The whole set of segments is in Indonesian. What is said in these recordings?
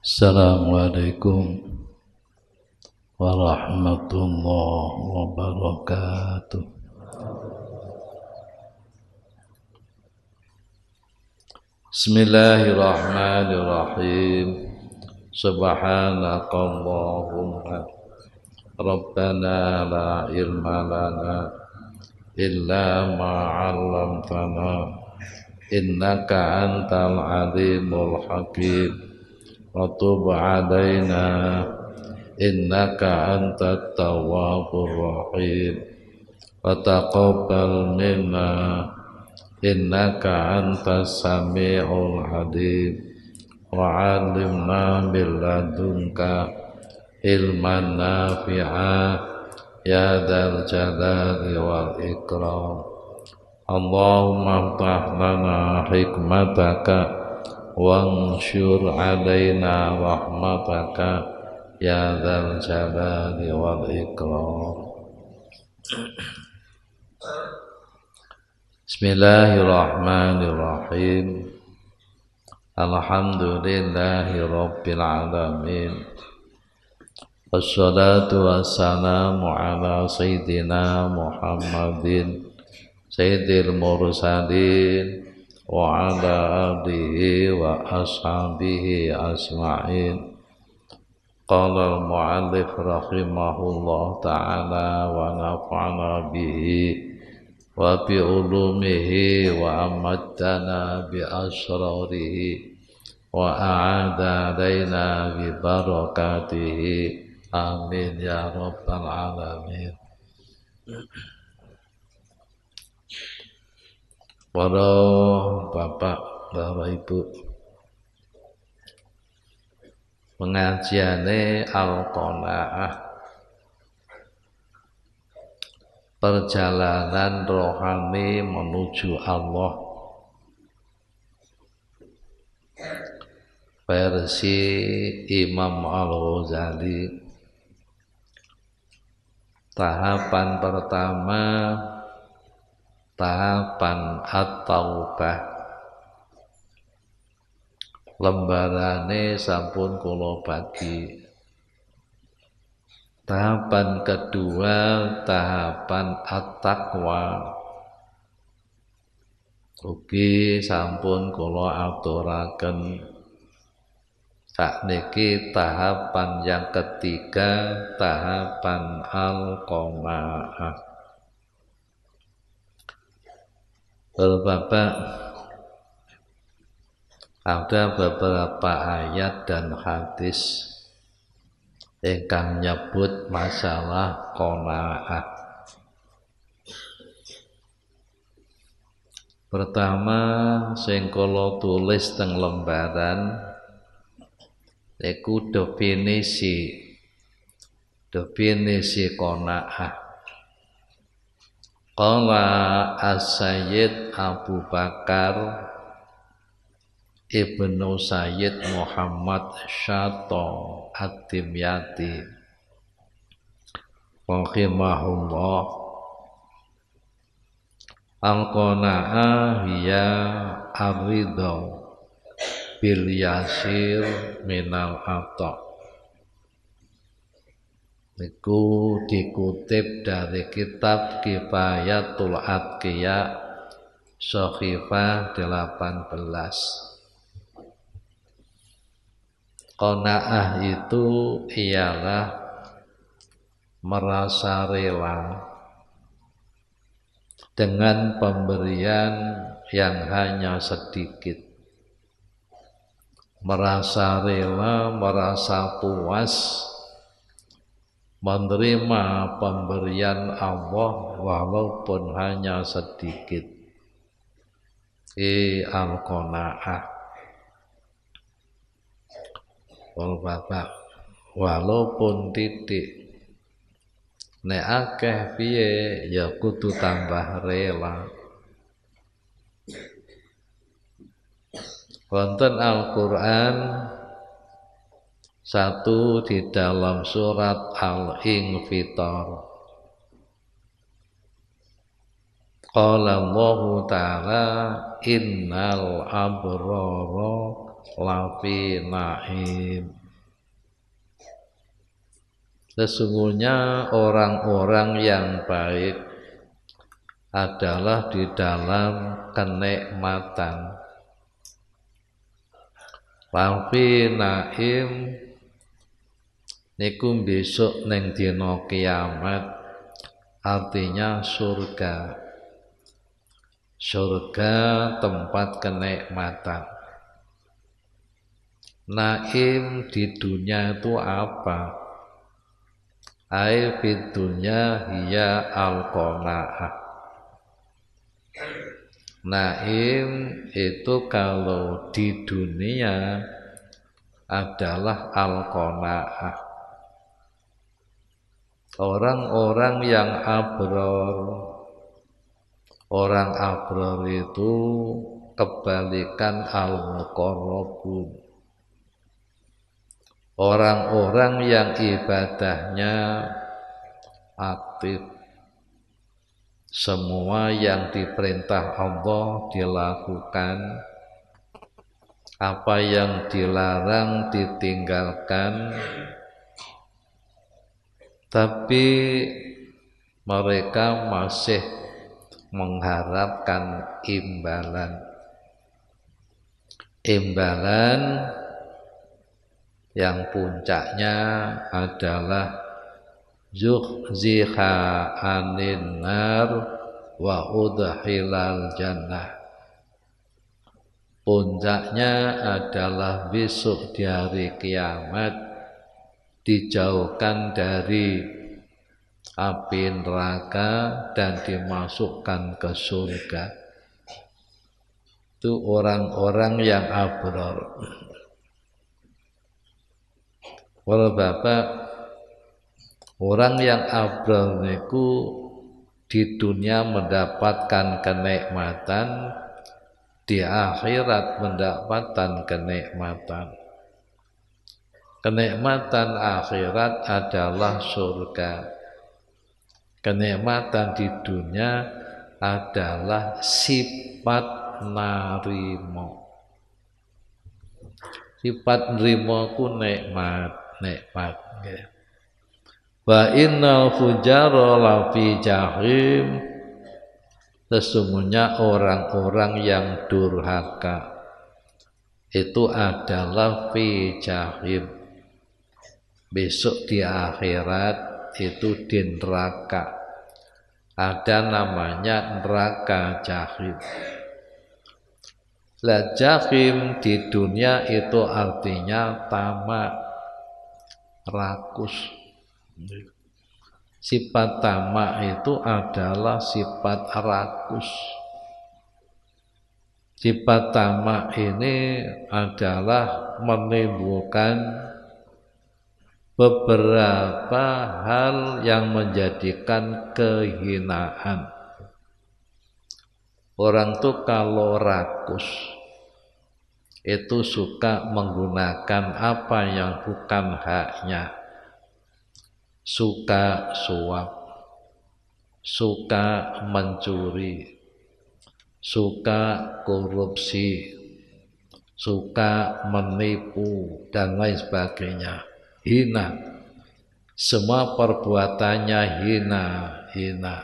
Assalamualaikum warahmatullahi wabarakatuh. Bismillahirrahmanirrahim. Subhanakallahumma Rabbana la ilma lana illa ma 'allamtana innaka antal alimul hakim. Wa tub 'alaina innaka antat tawwabur rahim. Wa taqabbal minna innaka antas sami'ul alim. Wa 'allimna min ladunka ilman nafi'a ya dzal jalali wal ikram. Allahumma ftah lana hikmataka wanshur alaina rahmataka ya dzal jalali wal ikram. Bismillahirrahmanirrahim. Alhamdulillahi rabbil alamin. Wassalatu wassalamu ala sayyidina Muhammadin sayyidil mursalin wa ala alihi wa ashabihi asma'in. Qala al-mu'allif rahimahullah ta'ala wa nafa'ana bihi wa bi ulumihi wa amaddana bi asrarihi wa a'ada alaina bi barakatihi. Amin ya rabbal alamin. Para bapak, bapak ibu, pengajiane Al-Qanaah, perjalanan rohani menuju Allah, versi Imam Al-Ghazali. Tahapan pertama, tahapan at-taubah. Lembarane sampun kula bagi. Tahapan kedua, tahapan at-taqwa. Ugi sampun kula aturaken. Sakniki tahapan yang ketiga, tahapan al-qanaah. Bapak, ada beberapa ayat dan hadis ingkang nyebut masalah qanaah. Pertama, sing kula tulis teng lembaran iku definisi qanaah. Qala As-Sayyid Abu Bakar Ibnu Sayyid Muhammad Syato Ad-Dimyati rahimahullah, al-qanaah hiya ar-ridha bil yasir minal ata. Niku dikutip dari kitab Kifayatul Atqiya Shahifah 18. Qanaah itu ialah merasa rela dengan pemberian yang hanya sedikit, merasa rela, merasa puas menerima pemberian Allah walaupun hanya sedikit. Al-qanaah. Bapak, walaupun titik, nek akeh piye ya kudu tambah rela. Wonten Al-Qur'an satu di dalam surat Al-Infitar. Qala Allah Ta'ala innal abrara lafi naim. Sesungguhnya orang-orang yang baik adalah di dalam kenikmatan. Lafi naim niku besok neng dina kiamat, artinya surga. Surga tempat kenikmatan. Naim di dunia itu apa? Ai fid dunya hiya al-qanaah. Naim itu kalau di dunia adalah al-qanaah. Orang-orang yang abror, orang abror itu kebalikan al-muqarrabun. Orang-orang yang ibadahnya aktif, semua yang diperintah Allah dilakukan, apa yang dilarang ditinggalkan, tapi mereka masih mengharapkan imbalan. Imbalan yang puncaknya adalah zuhziha anin nar wa udkhilal jannah. Puncaknya adalah besok di hari kiamat dijauhkan dari api neraka dan dimasukkan ke surga. Itu orang-orang yang abror. Para bapak, orang yang abror niku di dunia mendapatkan kenikmatan, di akhirat mendapatkan kenikmatan. Kenikmatan akhirat adalah surga. Kenikmatan di dunia adalah sifat narimo. Sifat narimo ku nikmat. Wa innal fujara lafi jahim. Sesungguhnya orang-orang yang durhaka itu adalah fi jahim. Besok di akhirat itu di neraka. Ada namanya neraka jahim. Lah jahim di dunia itu artinya tamak, rakus. Sifat tamak itu adalah sifat rakus. Sifat tamak ini adalah menimbulkan beberapa hal yang menjadikan kehinaan. Orang tuh kalau rakus itu suka menggunakan apa yang bukan haknya, suka suap, suka mencuri, suka korupsi, suka menipu dan lain sebagainya. Hina, semua perbuatannya hina.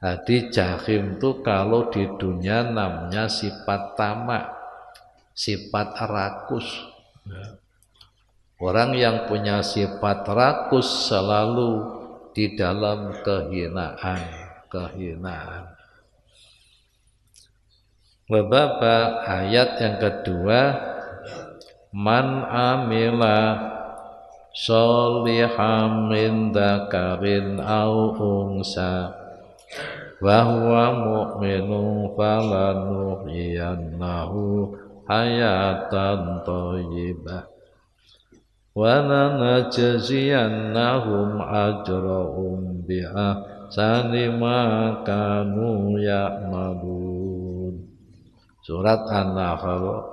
Jadi jahim itu kalau di dunia namanya sifat tamak, sifat rakus. Orang yang punya sifat rakus selalu di dalam kehinaan. Bapak, ayat yang kedua, man amila sholihan min dzakarin aw unsa wa huwa mu'minun falanuhyiyannahu hayatan thayyibah wa lanajziyannahum ajrahum bi ahsani ma kanu ya'malun. Surat An-Nahl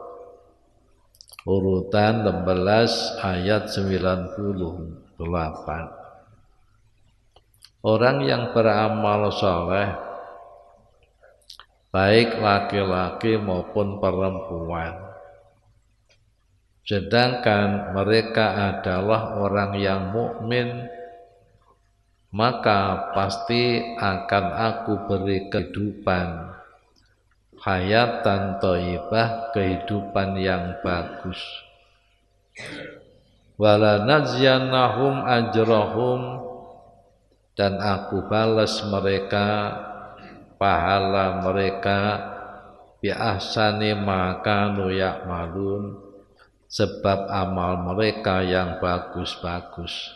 urutan 16 ayat 98. Orang yang beramal saleh, baik laki-laki maupun perempuan, sedangkan mereka adalah orang yang mukmin, maka pasti akan aku beri kehidupan hayatan thayyibah, kehidupan yang bagus. Wala najziyannahum ajrahum, dan aku balas mereka pahala mereka bi ahsani ma kanu ya'malun, sebab amal mereka yang bagus-bagus.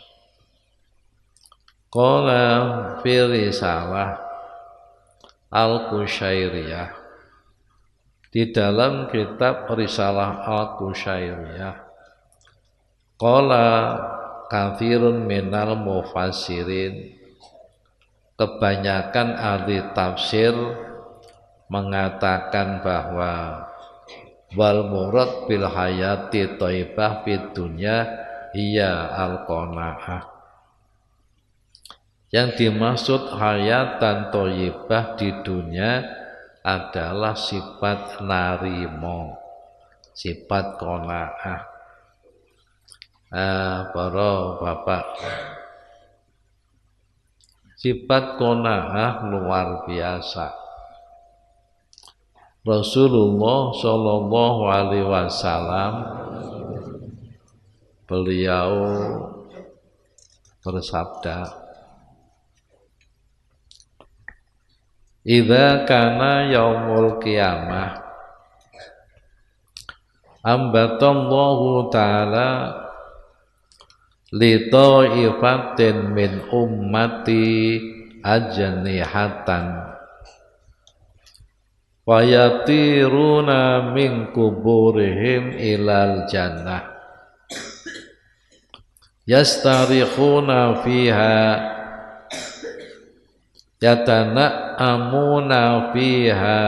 Qala fi risalah Al-Qushairiyah, di dalam kitab Risalah Al-Qushairiyah, qala kathirun minal mufassirin, kebanyakan ahli tafsir mengatakan bahwa wal murad bil hayati thayyibah fid dunya iya al-qanaah, yang dimaksud hayatan thayyibah di dunia adalah sifat narimo, sifat qanaah. Para bapak, sifat qanaah luar biasa. Rasulullah Shallallahu Alaihi Wasallam beliau bersabda, idza kana yaumul qiyamah ambatallahu ta'ala li ta'ifatin min ummati ajnihatan wa yatiruna min kuburihim ilal jannah yastarikhuna fiha yatana'amuna fiha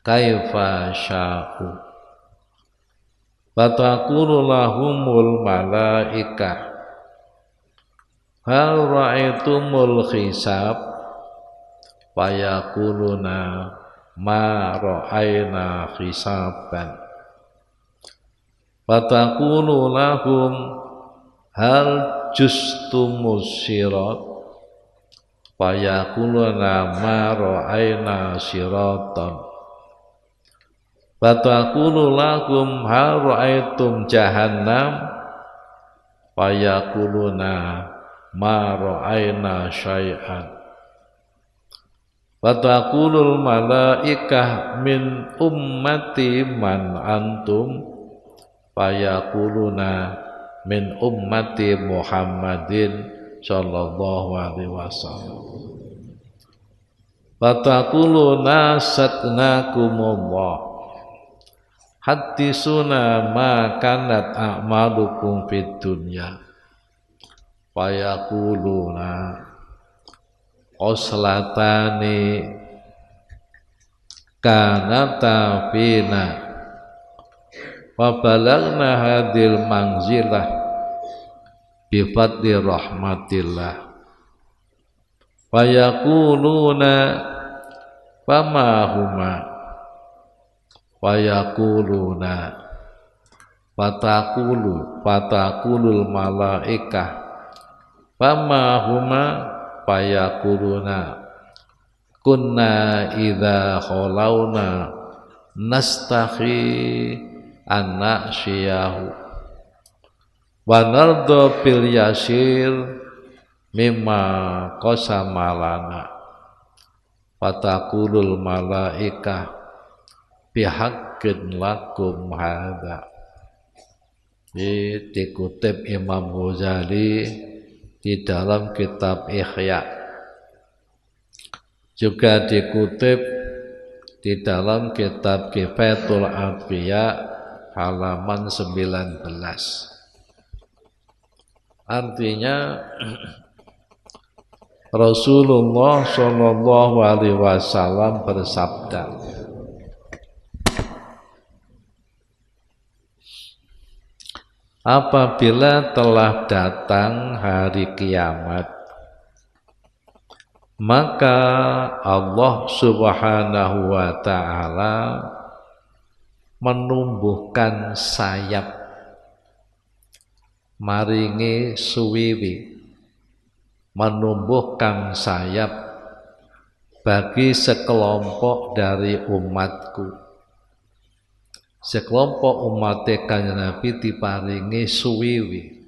kaifa sya'u fataqulu lahumul malaikah hal ra'aitumul hisab fayaquluna ma ra'ayna hisaban fataqulu lahum hal justumus sirat fayaquluna ma ra'ayna siratan fataqulu lahum hal ra'aytum jahannam fayaquluna ma ra'ayna syai'an fataqulul malaikah min ummati man antum fayaquluna min ummati Muhammadin sallallahu alaihi wasallam fataquluna satnakumullah hadisuna ma kanat a'malukum fid dunya fayaquluna oslatani kanata fina wa balagna hadil manzilah bi fadli rahmatillah wa yaquluna fama huma wa yaquluna fataqulul malaikah fama huma fayaquluna kunna idza khalauna nastahi an-na'shiyahu wa nardo bil yasir mimma qasamalana fataqulul malaikah bihaqqin lakum hadza. Dikutip Imam Ghazali di dalam kitab Ihya, juga dikutip di dalam kitab Kifayatul Anbiya halaman 19. Artinya Rasulullah Shallallahu Alaihi Wasallam bersabda, apabila telah datang hari kiamat, maka Allah Subhanahu wa ta'ala menumbuhkan sayap, maringi suwiwi, menumbuhkan sayap bagi sekelompok dari umatku. Sekelompok umat Kanjeng Nabi diparingi suwiwi,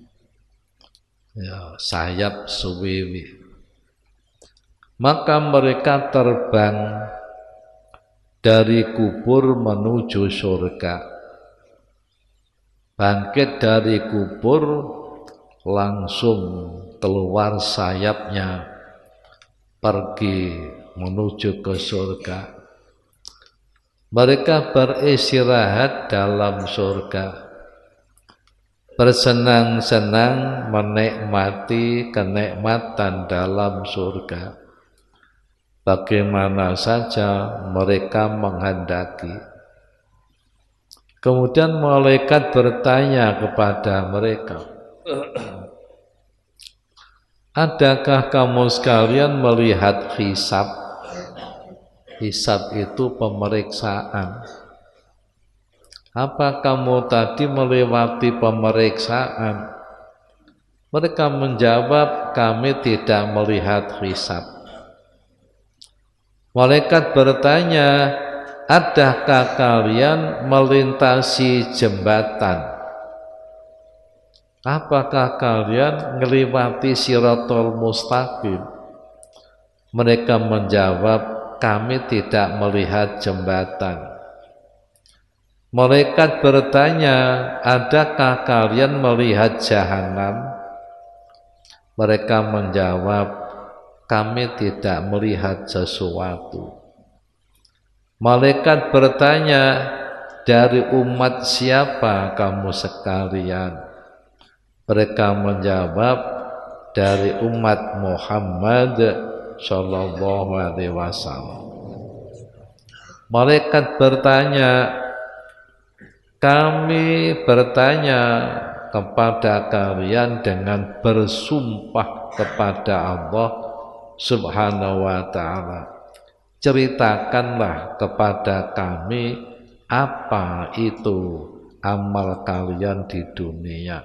ya, sayap suwiwi. Maka mereka terbang dari kubur menuju surga. Bangkit dari kubur, langsung keluar sayapnya, pergi menuju ke surga. Mereka beristirahat dalam surga, bersenang-senang menikmati kenikmatan dalam surga. Bagaimana saja mereka menghendaki. Kemudian malaikat bertanya kepada mereka, adakah kamu sekalian melihat hisab? Hisab itu pemeriksaan. Apa kamu tadi melewati pemeriksaan? Mereka menjawab, kami tidak melihat hisab. Malaikat bertanya, adakah kalian melintasi jembatan? Apakah kalian melewati Shirathul Mustaqim? Mereka menjawab, kami tidak melihat jembatan. Malaikat bertanya, adakah kalian melihat jahanam? Mereka menjawab, kami tidak melihat sesuatu. Malaikat bertanya, dari umat siapa kamu sekalian? Mereka menjawab, dari umat Muhammad Sallallahu Alaihi Wasallam. Malaikat bertanya, kami bertanya kepada kalian dengan bersumpah kepada Allah Subhanahu wa Ta'ala, ceritakanlah kepada kami apa itu amal kalian di dunia.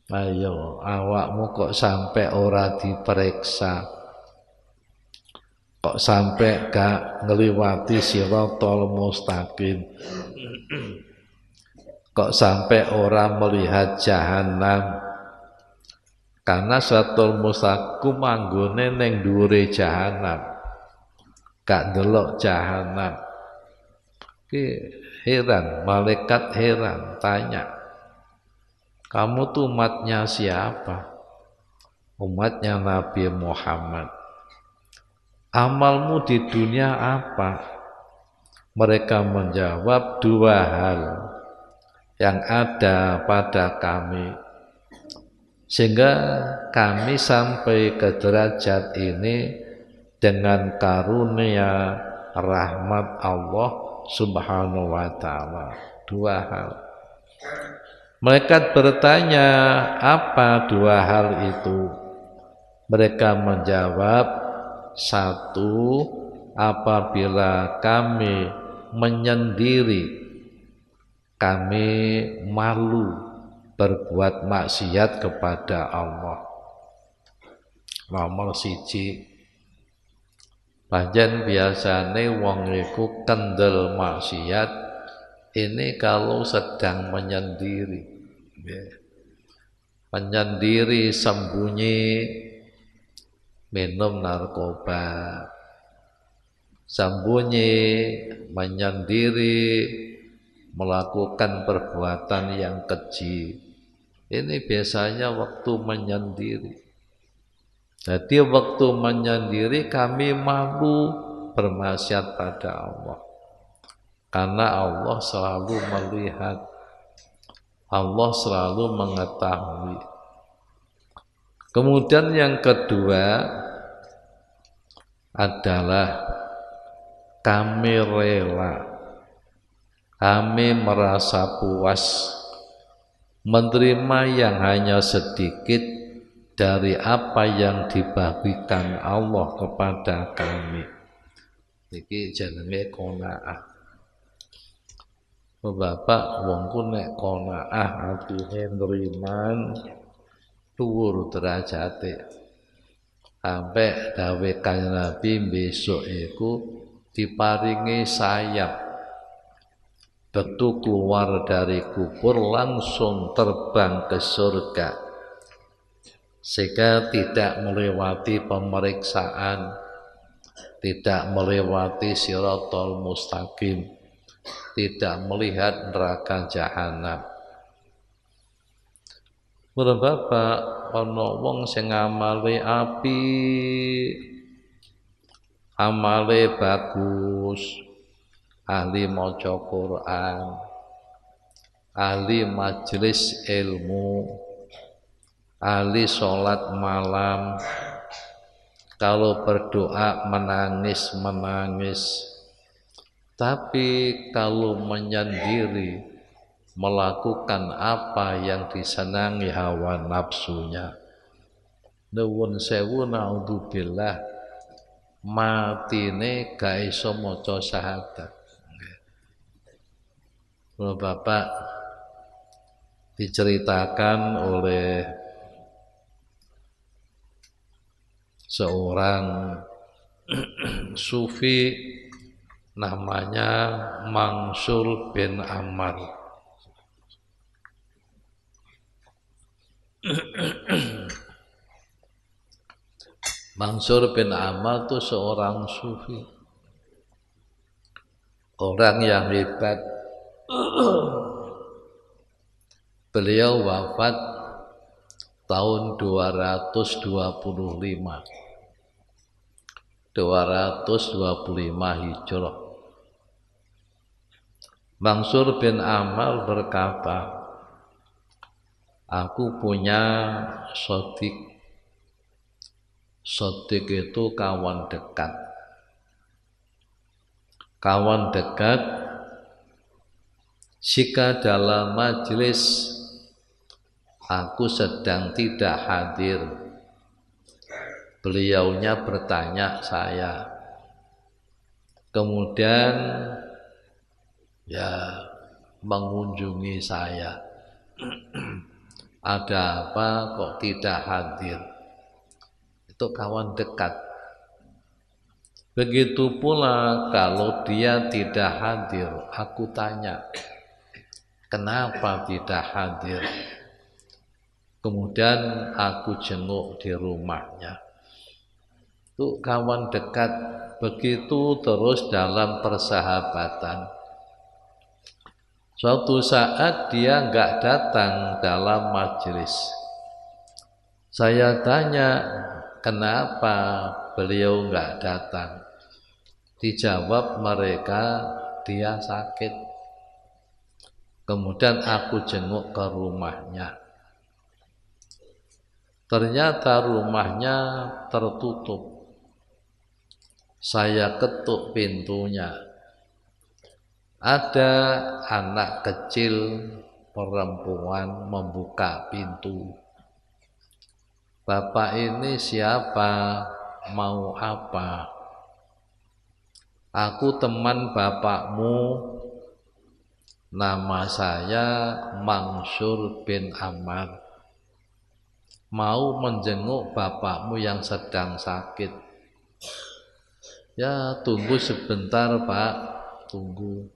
Ayo, awakmu kok sampai ora diperiksa, kok sampai gak ngeliwati Shirathul Mustaqim, kok sampai orang melihat jahanam. Karena Shirathul Mustaqim manggone ning dhuwure jahanam, gak ndelok jahanam. Heran, malaikat heran, tanya, kamu tuh umatnya siapa? Umatnya Nabi Muhammad. Amalmu di dunia apa? Mereka menjawab, dua hal yang ada pada kami, sehingga kami sampai ke derajat ini dengan karunia rahmat Allah Subhanahu wa Ta'ala. Dua hal. Malaikat bertanya, apa dua hal itu? Mereka menjawab, satu, apabila kami menyendiri, kami malu berbuat maksiat kepada Allah. Nomor siji, panjen biasane wong iku kendel maksiat ini kalau sedang menyendiri. Menyendiri, sembunyi, minum narkoba, sembunyi, menyendiri, melakukan perbuatan yang keji. Ini biasanya waktu menyendiri. Jadi waktu menyendiri kami malu bermaksiat pada Allah, karena Allah selalu melihat, Allah selalu mengetahui. Kemudian yang kedua adalah kami rela, kami merasa puas menerima yang hanya sedikit dari apa yang dibagikan Allah kepada kami. Iki jenenge qanaah. Bapak wong ku nek qanaah atine nriman dhuwur derajate. Sampai dawe Kanjeng Nabi besok iku diparingi sayap. Begitu keluar dari kubur langsung terbang ke surga. Sehingga tidak melewati pemeriksaan, tidak melewati Shirathul Mustaqim, tidak melihat neraka jahanam. Bapak ana wong sing amale apik, amale bagus, ahli maca Quran, ahli majelis ilmu, ahli sholat malam, kalau berdoa menangis-menangis. Tapi kalau menyendiri, melakukan apa yang disenangi hawa nafsunya, nuwun sewu naudzubillah, matine gak iso maca syahadat. Bapak diceritakan oleh seorang sufi namanya Mansur bin Ammar. Mansur bin Ammar itu seorang sufi, orang yang hebat. Beliau wafat tahun 225 Hijrah. Mansur bin Ammar berkata, aku punya sodik. Sodik itu kawan dekat. Kawan dekat jika dalam majelis aku sedang tidak hadir, beliaunya bertanya saya. Kemudian ya mengunjungi saya. Ada apa kok tidak hadir? Itu kawan dekat. Begitu pula kalau dia tidak hadir, aku tanya, kenapa tidak hadir? Kemudian aku jenguk di rumahnya. Itu kawan dekat, begitu terus dalam persahabatan. Suatu saat dia enggak datang dalam majelis. Saya tanya, kenapa beliau enggak datang? Dijawab mereka, dia sakit. Kemudian aku jenguk ke rumahnya. Ternyata rumahnya tertutup. Saya ketuk pintunya. Ada anak kecil perempuan membuka pintu. Bapak ini siapa? Mau apa? Aku teman bapakmu. Nama saya Mansur bin Ammar. Mau menjenguk bapakmu yang sedang sakit. Ya, tunggu sebentar, Pak. Tunggu.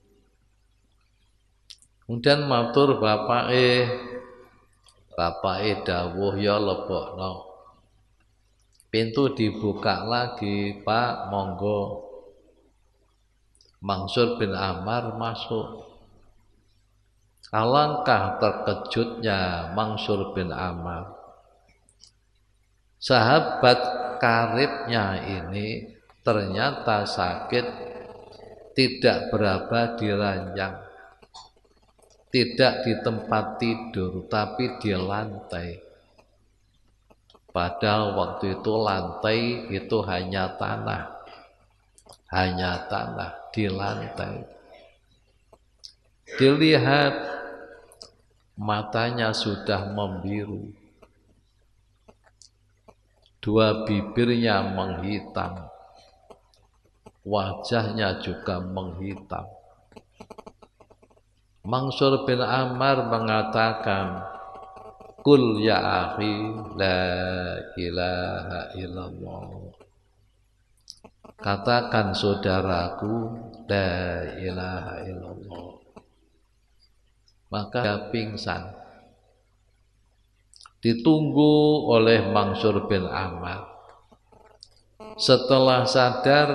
Kemudian matur bapake dawuh ya lebokno. Pintu dibuka lagi, Pak, monggo. Mansur bin Ammar masuk. Alangkah terkejutnya Mansur bin Ammar. Sahabat karibnya ini ternyata sakit, tidak beraba di ranjang, tidak di tempat tidur, tapi di lantai. Padahal waktu itu lantai itu hanya tanah di lantai. Dilihat matanya sudah membiru, dua bibirnya menghitam, wajahnya juga menghitam. Mansur bin Ammar mengatakan, Qul ya akhi la ilaha illallah. Katakan saudaraku la ilaha illallah. Maka dia pingsan. Ditunggu oleh Mansur bin Ammar. Setelah sadar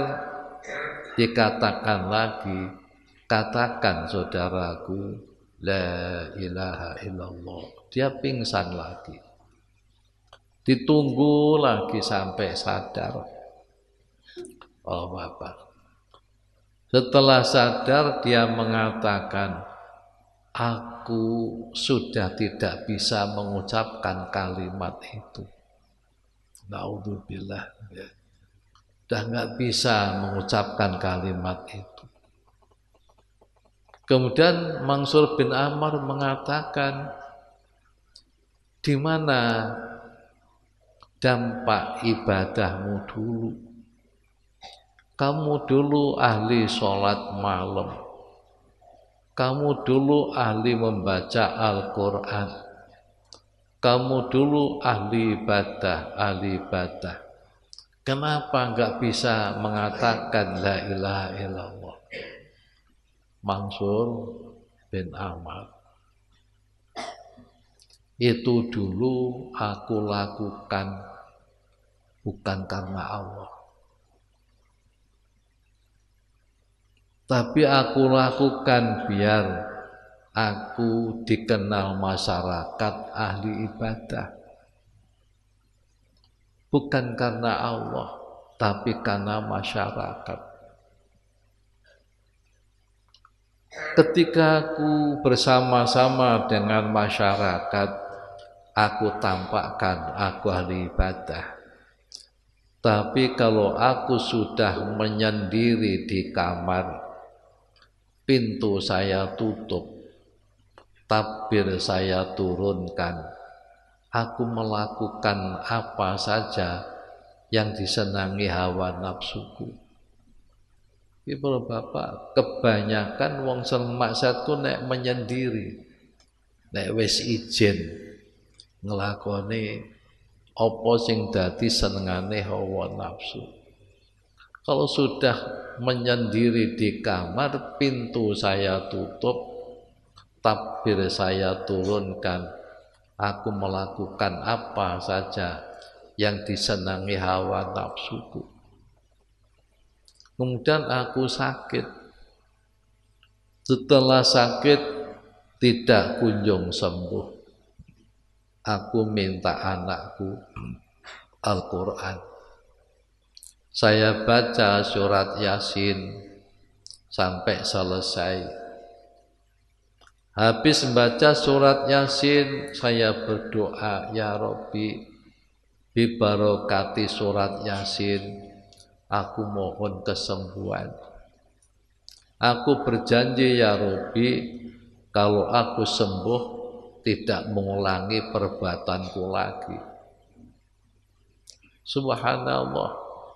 dikatakan lagi, katakan saudaraku la ilaha illallah. Dia pingsan lagi. Ditunggu lagi sampai sadar. Oh Bapak. Setelah sadar dia mengatakan, aku sudah tidak bisa mengucapkan kalimat itu. Naudzubillah. Sudah nggak bisa mengucapkan kalimat itu. Kemudian Mansur bin Ammar mengatakan, di mana dampak ibadahmu dulu? Kamu dulu ahli sholat malam. Kamu dulu ahli membaca Al-Quran. Kamu dulu ahli ibadah. Kenapa enggak bisa mengatakan la ilaha illallah? Mansur bin Ammar, itu dulu aku lakukan bukan karena Allah, tapi aku lakukan biar aku dikenal masyarakat ahli ibadah. Bukan karena Allah, tapi karena masyarakat. Ketika aku bersama-sama dengan masyarakat, aku tampakkan aku ahli ibadah. Tapi kalau aku sudah menyendiri di kamar, pintu saya tutup, takbir saya turunkan, aku melakukan apa saja yang disenangi hawa nafsuku. Ibu bapak, kebanyakan wong maksiatku nek menyendiri, nek wis izin ngelakoni apa sing dadi senengane hawa nafsu. Kalau sudah menyendiri di kamar, pintu saya tutup, takbir saya turunkan, aku melakukan apa saja yang disenangi hawa nafsuku. Kemudian aku sakit. Setelah sakit tidak kunjung sembuh. Aku minta anakku Al-Quran. Saya baca surat Yasin sampai selesai. Habis membaca surat Yasin, saya berdoa, ya Rabbi, bi barokati surat Yasin, aku mohon kesembuhan. Aku berjanji ya Rabbi, kalau aku sembuh tidak mengulangi perbuatanku lagi. Subhanallah,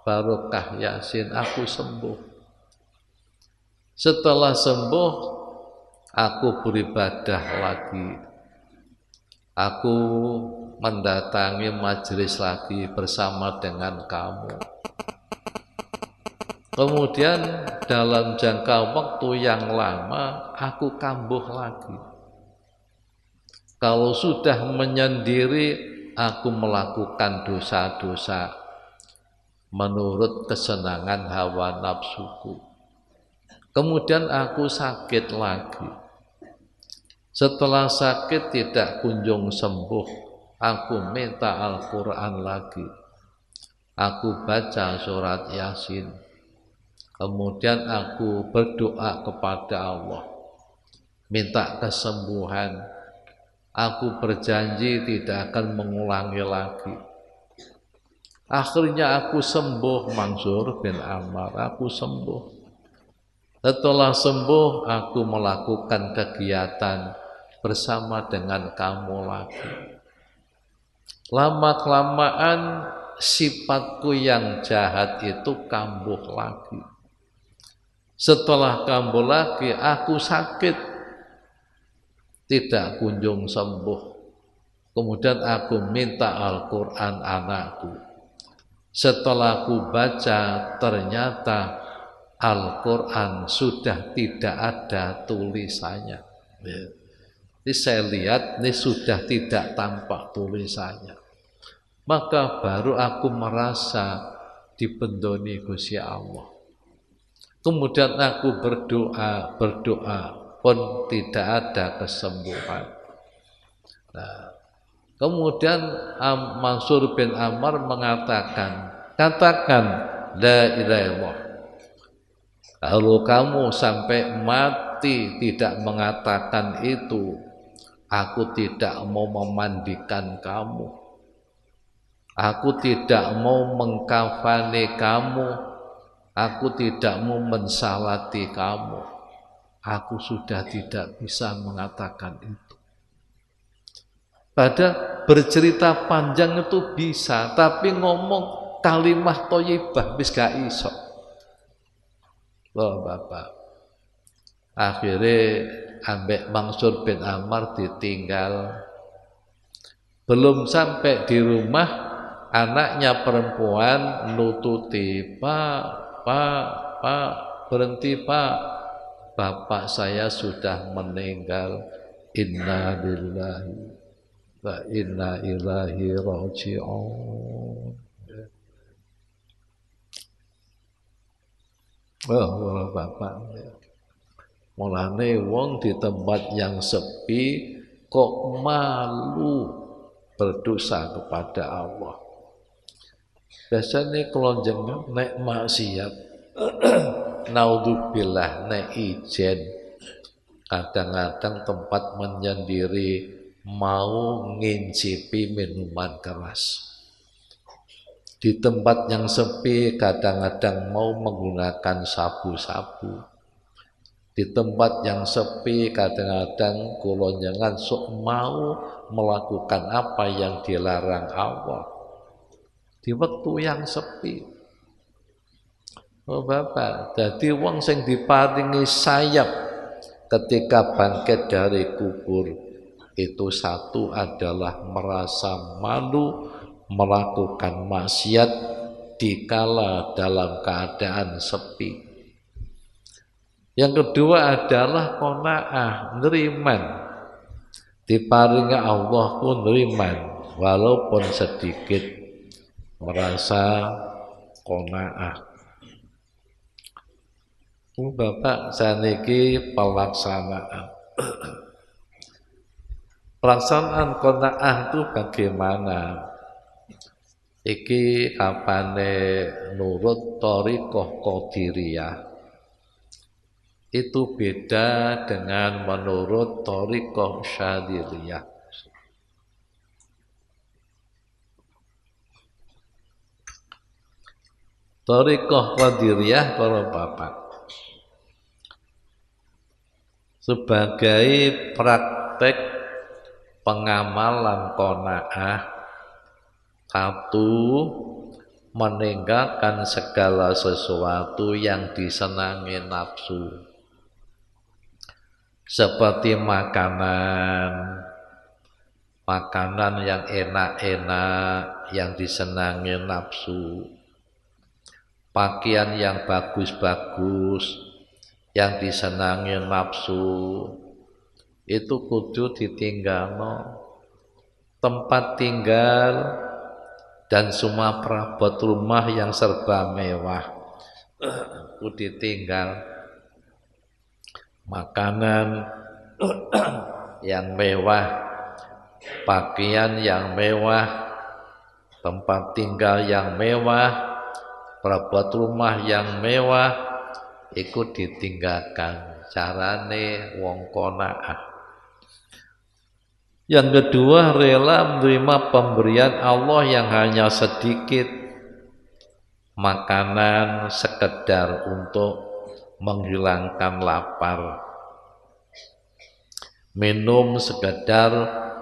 barokah Yasin, aku sembuh. Setelah sembuh, aku beribadah lagi. Aku mendatangi majelis lagi bersama dengan kamu. Kemudian dalam jangka waktu yang lama aku kambuh lagi. Kalau sudah menyendiri, aku melakukan dosa-dosa menurut kesenangan hawa nafsuku. Kemudian aku sakit lagi. Setelah sakit tidak kunjung sembuh, aku minta Al-Quran lagi. Aku baca surat Yasin. Kemudian aku berdoa kepada Allah, minta kesembuhan. Aku berjanji tidak akan mengulangi lagi. Akhirnya aku sembuh, Mansur bin Ammar, aku sembuh. Setelah sembuh, aku melakukan kegiatan bersama dengan kamu lagi. Lama-kelamaan sifatku yang jahat itu kambuh lagi. Setelah kambuh lagi, aku sakit. tidak kunjung sembuh. Kemudian aku minta Al-Quran anakku. Setelah aku baca, ternyata Al-Quran sudah tidak ada tulisannya. Ini saya lihat, ini sudah tidak tampak tulisannya. Maka baru aku merasa dibendoni Gusti Allah. Kemudian aku berdoa pun tidak ada kesembuhan. Nah, kemudian Mansur bin Ammar mengatakan, katakan la ilaha illallah. Kalau kamu sampai mati tidak mengatakan itu, aku tidak mau memandikan kamu, aku tidak mau mengkafani kamu, aku tidak mau mensalati kamu. Aku sudah tidak bisa mengatakan itu. Pada bercerita panjang itu bisa, tapi ngomong kalimah thayyibah wis gak iso. Loh Bapak. Akhirnya ambek Mansur bin Ammar ditinggal. Belum sampai di rumah, anaknya perempuan nututi, Pak, berhenti Pak. Bapak saya sudah meninggal. Inna lillahi wa inna ilaihi raji'un. Oh, Bapak. Mulane wong di tempat yang sepi kok malu berdosa kepada Allah. Biasanya kalau jenengan nek maksiat, naudzubillah, nek ijen, kadang-kadang tempat menyendiri mau ngincipi minuman keras. Di tempat yang sepi kadang-kadang mau menggunakan sabu-sabu. Di tempat yang sepi kadang-kadang kula jangan sok mau melakukan apa yang dilarang Allah. Di waktu yang sepi. Oh Bapak, jadi wong sing diparingi sayap ketika bangkit dari kubur itu satu adalah merasa malu melakukan maksiat dikala dalam keadaan sepi. Yang kedua adalah qanaah, neriman. Diparingi Allah pun neriman walaupun sedikit, merasa qanaah. Bapak saniki pelaksanaan. Pelaksanaan qanaah itu bagaimana? Iki apane nurut thariqah Qadiriyah itu beda dengan menurut thariqah Syadziliyah. Thariqah Qadiriyah para Bapak sebagai praktek pengamalan qanaah. Satu, meninggalkan segala sesuatu yang disenangi nafsu, seperti makanan yang enak-enak yang disenangi nafsu, pakaian yang bagus-bagus yang disenangi nafsu, itu kudu ditinggalno. Tempat tinggal dan semua perabot rumah yang serba mewah itu ditinggal. Makanan yang mewah, pakaian yang mewah, tempat tinggal yang mewah, perabot rumah yang mewah, itu ditinggalkan. Carane wong qanaah. Yang kedua, rela menerima pemberian Allah yang hanya sedikit. Makanan sekedar untuk menghilangkan lapar, minum sekedar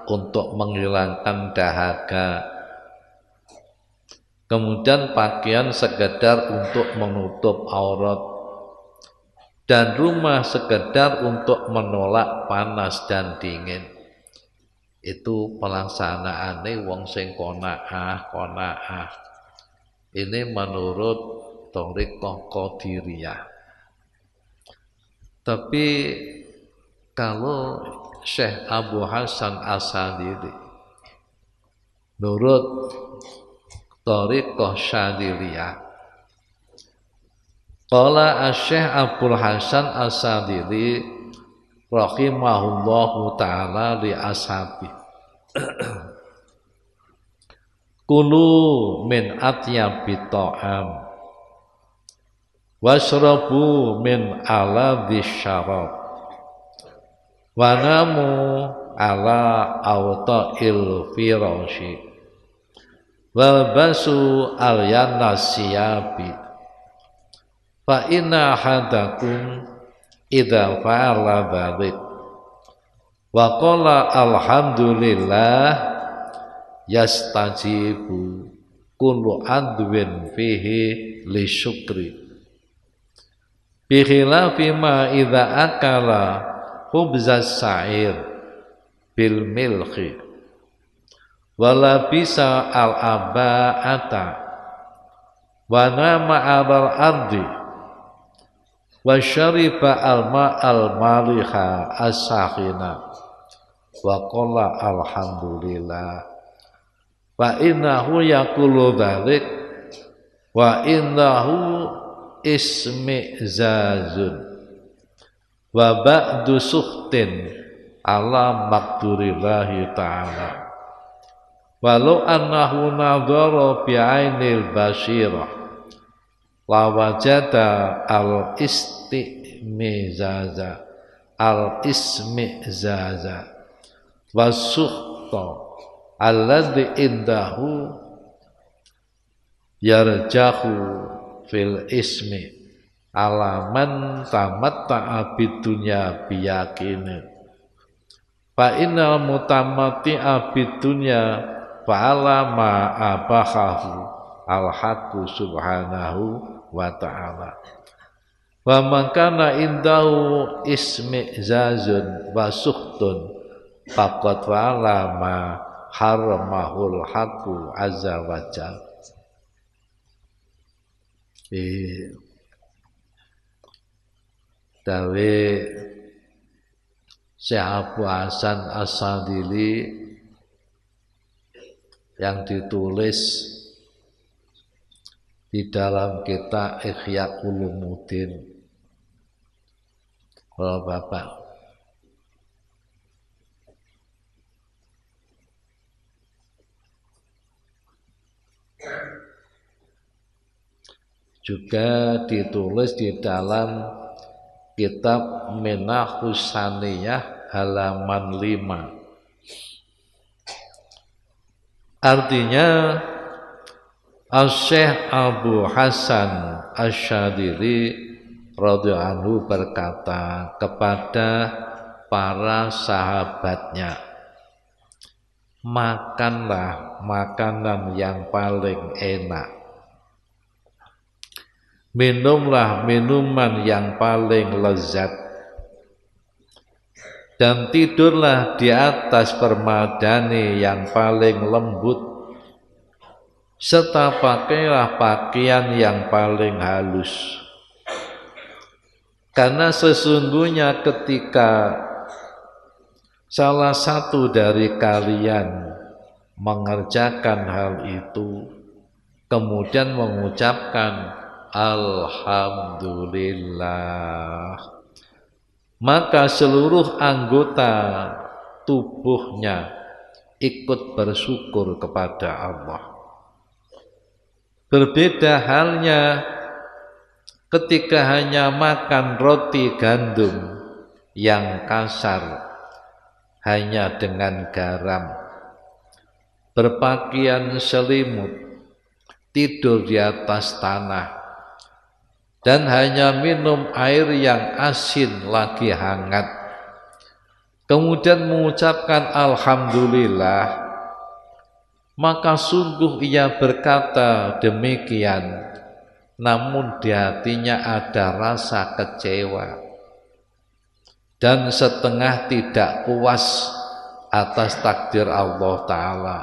untuk menghilangkan dahaga, kemudian pakaian sekedar untuk menutup aurat, dan rumah sekedar untuk menolak panas dan dingin. Itu pelaksanaane wong sing qanaah. Ini menurut thariqah Qadiriyah. Tapi kalau Syekh Abu Hasan As-Sadili menurut thariqah Syadiliyah, qala Syekh Abu Hasan As-Sadili rahimahullahu ta'ala li ashabi kulu min atyabit ta'am washrabu min aladhi syarab wa namu ala awta'il firashi walbasu al-yanasiyabi fa inna hadakum idza fa'ala dzalik wa qala alhamdulillah yastajibu kullu adwin fihi li syukri bi khilafi ma idza akala khubzas sa'ir bil milhi wala bisa al aba'ata wa nama al ardi wa syariba al-ma' al-maliha as-sakhina wa qala alhamdulillah wa innahu yaqulu dzalik wa innahu ismi'zazun wa ba'du sukhtin ala maqdurillahi ta'ala walau annahu nadhara bi'ainil basirah la wajada al-ismi'zaza wasukhta alladhi indahu yarjahu fil ismi alaman tamatta'a bidunya biyaqinin fa innal mutamati'a bidunya fa'ala ma abahahu al-haqqu subhanahu wa ta'ala wa man kana indahu ismi'zazun wa sukhtun faqad fa'ala ma haramahul haqqu azza wa jalla. Dawe Syekh Abu Hasan As-Sadili yang ditulis di dalam kitab Ihya Ulumuddin. Kalau Bapak juga ditulis di dalam kitab Minahus Saniyah halaman 5. Artinya Syekh Abu Hasan Asy-Syadili radhiyallahu anhu berkata kepada para sahabatnya, makanlah makanan yang paling enak, minumlah minuman yang paling lezat, dan tidurlah di atas permadani yang paling lembut, serta pakailah pakaian yang paling halus. Karena sesungguhnya ketika salah satu dari kalian mengerjakan hal itu, kemudian mengucapkan alhamdulillah, maka seluruh anggota tubuhnya ikut bersyukur kepada Allah. Berbeda halnya ketika hanya makan roti gandum yang kasar hanya dengan garam, berpakaian selimut, tidur di atas tanah, dan hanya minum air yang asin lagi hangat, kemudian mengucapkan alhamdulillah, maka sungguh ia berkata demikian namun di hatinya ada rasa kecewa dan setengah tidak puas atas takdir Allah Ta'ala.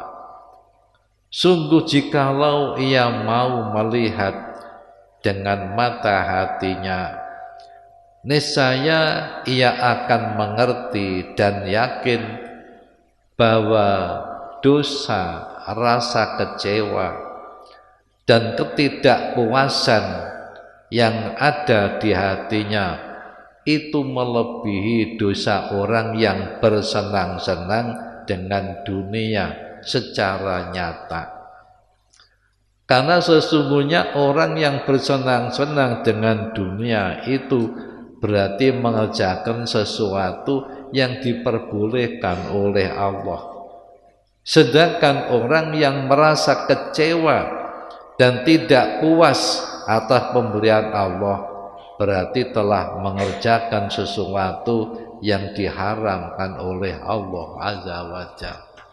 Sungguh jikalau ia mau melihat dengan mata hatinya, niscaya ia akan mengerti dan yakin bahwa dosa, rasa kecewa, dan ketidakpuasan yang ada di hatinya itu melebihi dosa orang yang bersenang-senang dengan dunia secara nyata. Karena sesungguhnya orang yang bersenang-senang dengan dunia itu berarti mengerjakan sesuatu yang diperbolehkan oleh Allah. Sedangkan orang yang merasa kecewa dan tidak puas atas pemberian Allah berarti telah mengerjakan sesuatu yang diharamkan oleh Allah Azza wa Jalla.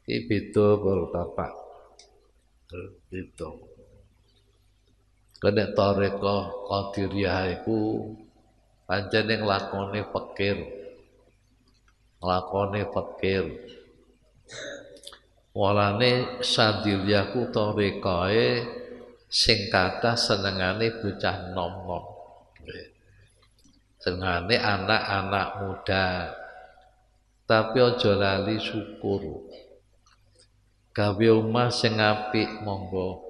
Itu Bapak. Itu. Kene tarekah Qadiriyah iku pancen nglakoni fakir. Nglakoni fakir. Walane Sadiliyah ku tarekahe sing kathah senengane bocah nom-nom. Senengane anak-anak muda. Tapi aja lali syukur. Gawe omah sing apik monggo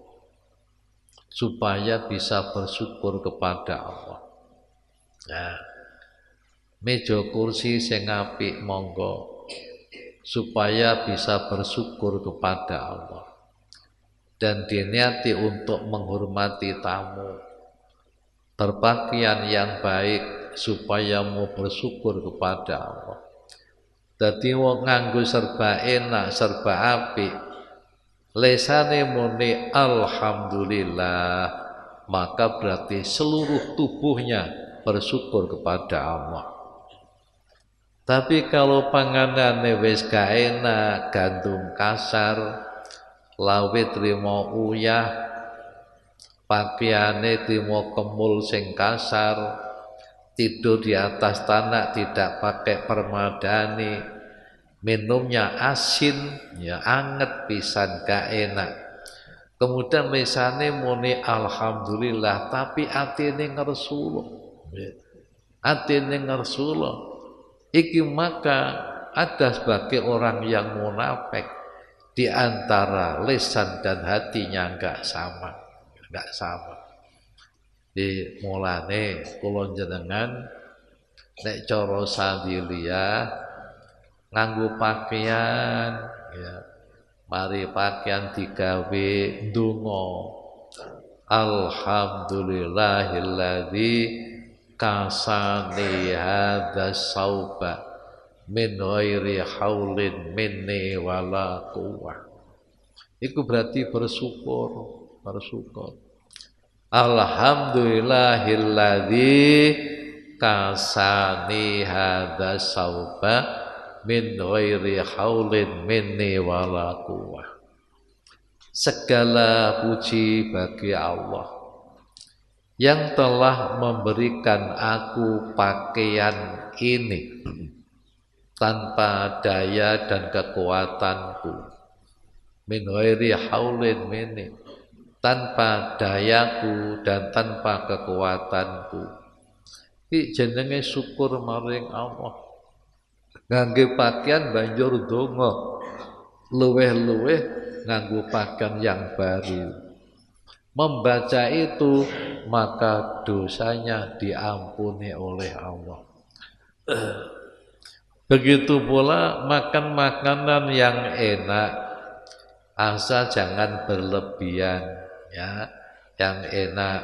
supaya bisa bersyukur kepada Allah. Nah, meja kursi sing apik monggo supaya bisa bersyukur kepada Allah. Dan diniati untuk menghormati tamu. Berpakaian yang baik supaya mau bersyukur kepada Allah. Dadi wong nganggo serba enak, serba apik, lesane muni alhamdulillah, maka berarti seluruh tubuhnya bersyukur kepada Allah. Tapi kalau panganane wis gak enak, gandum kasar, lawe trimo uyah, pakaiane trimo kemul sing kasar, tidur di atas tanah tidak pakai permadani, minumnya asin, ya anget pisan gak enak. Kemudian lisane muni alhamdulillah, tapi atine ngersula. Atine ngersula. Iki maka ada sebagai orang yang munafik, di antara lisan dan hatinya enggak sama. Di mulane kula jenengan nek cara Sadiliyah nganggo pakaian ya, mari pakaian digawe ndonga alhamdulillahilladzi kasani hadza sauba min ghairi haulin minni wala quwwah. Iku berarti bersyukur. Alhamdulillahilladzi kasani hadza sauba min ghairi haulin minni wala quwwah. Segala puji bagi Allah yang telah memberikan aku pakaian ini tanpa daya dan kekuatanku. Min ghairi haulin minni, tanpa dayaku dan tanpa kekuatanku. Iki jenenge syukur maring Allah. Ngangge pakaian banjur donga, luweh-luweh nganggo pakaian yang baru. Membaca itu maka dosanya diampuni oleh Allah. Begitu pula makan makanan yang enak, asal jangan berlebihan ya. Yang enak,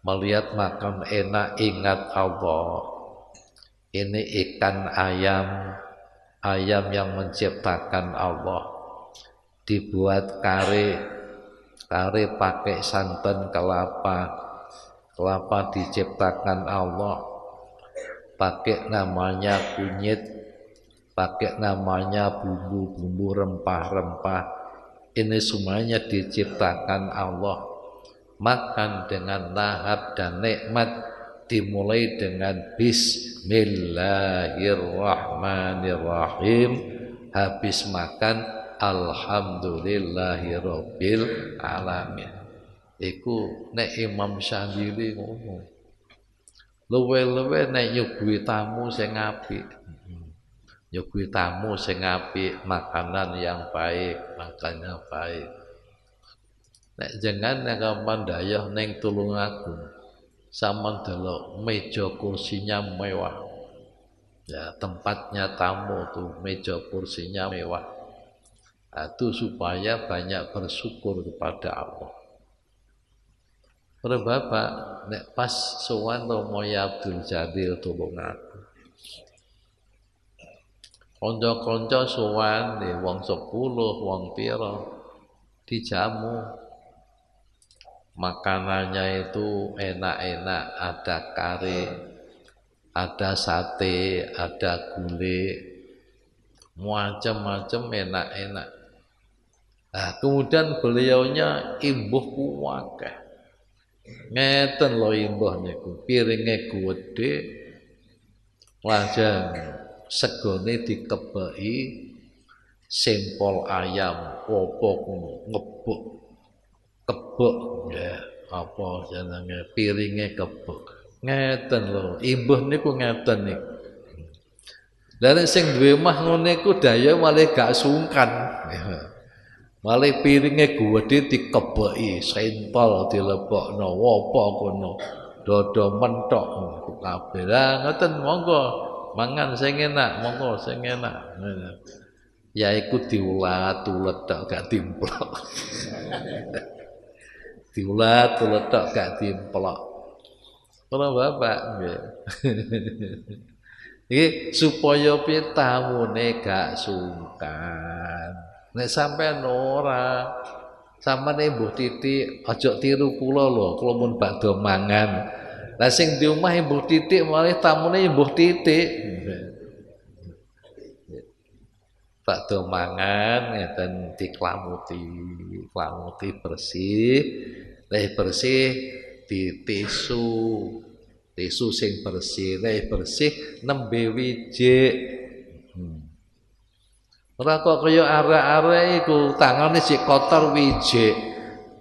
melihat makan enak ingat Allah. Ini ikan ayam yang menciptakan Allah, dibuat kare pakai santan kelapa diciptakan Allah, pakai namanya kunyit, pakai namanya bumbu-bumbu rempah-rempah, ini semuanya diciptakan Allah. makan dengan lahap dan nikmat dimulai dengan Bismillahirrahmanirrahim, habis makan Alhamdulillahirabbil alamin. Iku nek Imam Syadzili ngomong luwe-luwe nek nyuguhi tamu sing apik, nyuguhi tamu sing apik, makanan yang baik, makannya baik. Nek jangan nek mandayah ning Tulungagung sama delok meja kursinya mewah. Ya, tempatnya tamu tuh meja kursinya mewah. Itu supaya banyak bersyukur kepada Allah. Para bapak, nek pas sowan Romo Abdul Jalil Tulungagung, konco-konco sowan wong 10, wong pira dijamu. Makanannya itu enak-enak, ada kari, ada sate, ada gulai, macam-macam enak-enak. Nah, kemudian beliaunya imbuh kuwakeh. Ngeten lho imbuh niku, piringe gede, lajeng segone dikebeki sempol ayam, apa ngono, ngebuk. Kebek ya, apa jenenge piringe kebek. Ngeten lho, imbuh niku ngeten niku. Lah nek sing duwe omah ngene iku daya malah gak sungkan. Malah piringe gedhe dikebeki, sempol dilebokno, apa kono. Dodo mentok kabeh. Lah ngoten monggo mangan sing enak, monggo sing enak. Ya iku diulat-ulet tok gak dimplok. Diulat-ulet tok gak dimplok. Para bapak nggih. Iki supaya piye tamune gak sungkan. Nek sampean ora, sampeyan Mbah Titik aja tiru kula lho, kula mun badhe mangan. Lah sing di omah Mbah Titik malah tamune Mbah Titik. Badhe mangan ngeten diklamuti, klamuti bersih. Nek bersih ditisu. Tisu sing bersih, nek bersih nembe wijik. Ora kok kaya arek-arek iku tangane sik kotor wijik.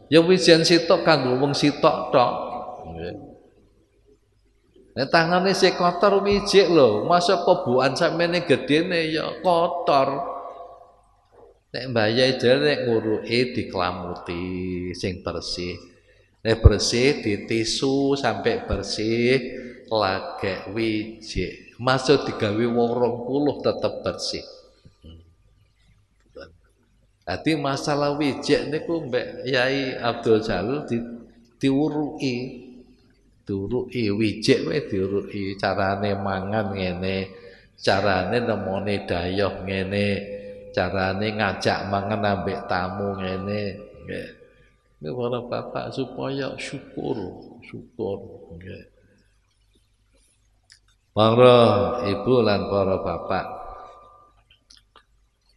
Ya wijian sitok kanggo wong sitok tok. Nggih. Nek tangane sik kotor wijik lho, masa kobukan sakmene gedene ya kotor. Nek mbayahe dhewe nek nguruki diklamuti sing bersih. Nek bersih ditisu sampai bersih, lagek wijik. Maksud digawe wong 20 tetep bersih. Dadi masalah wijik niku mbek Yai Abdul Jalil diuruki. Diuruki wijik wae diuruki, carane mangan ngene, carane nemoni dayoh ngene, carane ngajak mangan ambek tamu ngene, nggih. Niku para bapak supaya syukur nggih. Para ibu lan para bapak,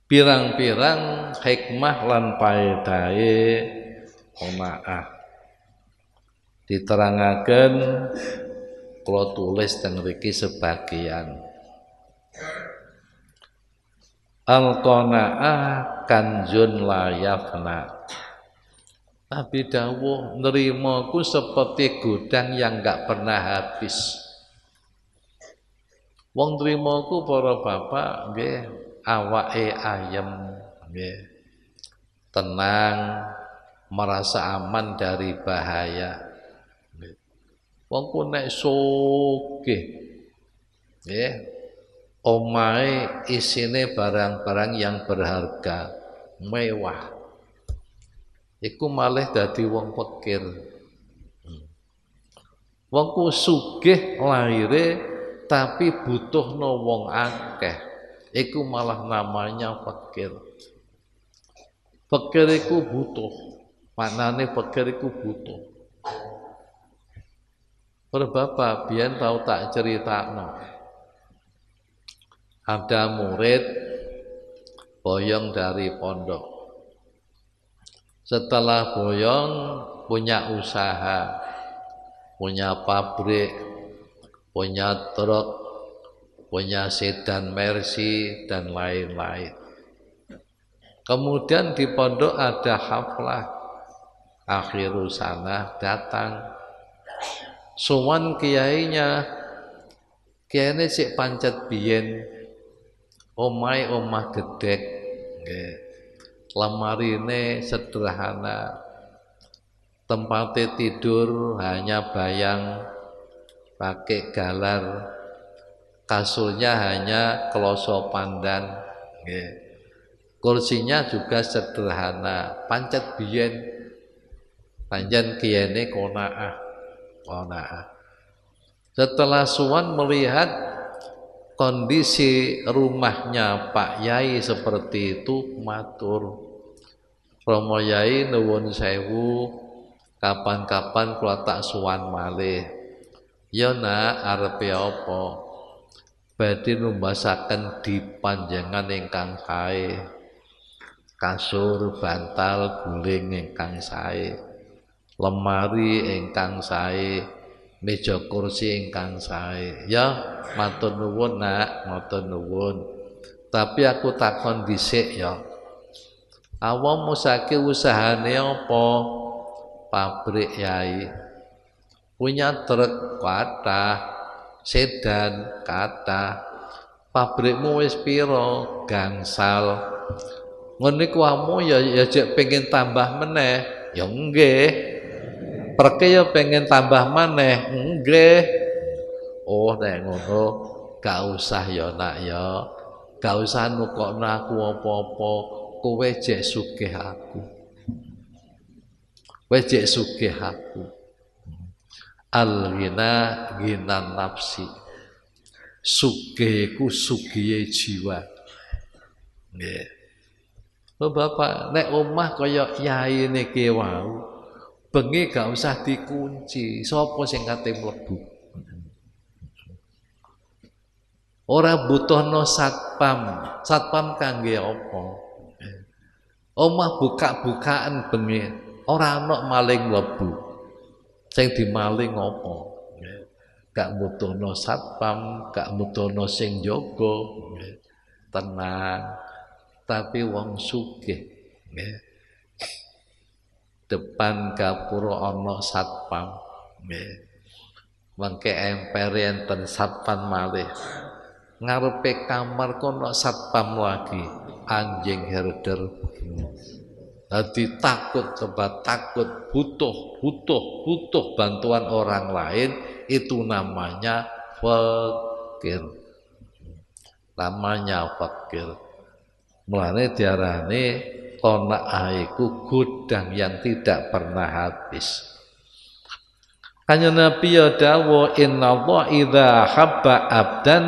pirang-pirang hikmah lan paedahe qanaah diterangaken kula tulis teng mriki sebagian. Al-qanaah kanjun la yafna. Nabi dawuh nerimaku seperti gudang yang enggak pernah habis. Wong nerimaku para bapak nggih awake ayem nggih. Tenang, merasa aman dari bahaya. Nggih. Wong ku nek sugih nggih omahe isine barang-barang yang berharga, mewah. Iku malah dadi wong fakir. Wong ku sugih lahire tapi butuhno wong akeh. Iku malah namanya fakir. Fakir iku butuh. Maknane fakir iku butuh. Para bapak biyen tau tak critakno. Ada murid boyong dari pondok. Setelah boyong punya usaha, punya pabrik, punya truk, punya sedan Mercy dan lain-lain. Kemudian di pondok ada haflah, akhirul sanah datang. Suwan kiainya, kiainya sik pancet biyen, omai omah gedek, lemarine sederhana, tempatnya tidur hanya bayang pakai galar, kasurnya hanya kloso pandan, kursinya juga sederhana, pancet biyen, panjen kiainya konaah. Setelah suwan melihat kondisi rumahnya Pak Yai seperti itu, matur, Romo Yai nuwun sewu, kapan-kapan kula tak suwan malih. Ya nak, arepe apa? Badhe numbasaken dipanjenengan ingkang sae, kasur, bantal, guling ingkang sae, lemari ingkang sae, meja kursi ingkang sae. Ya, matur nuwun nak, matur nuwun. Tapi aku takon dhisik ya. Awak musake usahane apa? Pabrik Yai. Punya truk kathah, sedan kathah. Pabrikmu wis pira? Gangsal. Ngene kuwamu ya jek pengen tambah meneh. Ya nggih. Perke ya pengen tambah maneh. Nggih. Oh nek ngono gak usah ya nak ya. Gak usah nukokno aku apa-apa. Kowe jek sugih aku. Kowe jek sugih aku. Al-ghina ghinan nafsi. Sugih ku sugihe jiwa. Nggih. Lho Bapak, nek omah kaya yai niki wau, bengi gak usah dikunci. Sapa sing kate mlebu? Ora butuhno satpam. Satpam kangge apa? Omah buka-bukaan bengi, ora ana maling mlebu. Sing dimaling apa? Gak butuhno satpam, gak butuhno sing jaga. Tenang. Tapi wong sugih, depan gapura ana satpam, mangke empere enten satpam malih, ngarepe kamar kono satpam lagi, anjing herder. Dadi takut, sebab takut, butuh bantuan orang lain, itu namanya fakir. Namanya fakir. Mulane diarani qanaah iku gudang yang tidak pernah habis. Kanjeng Nabi ya dawuh, innallaha idza habba abdan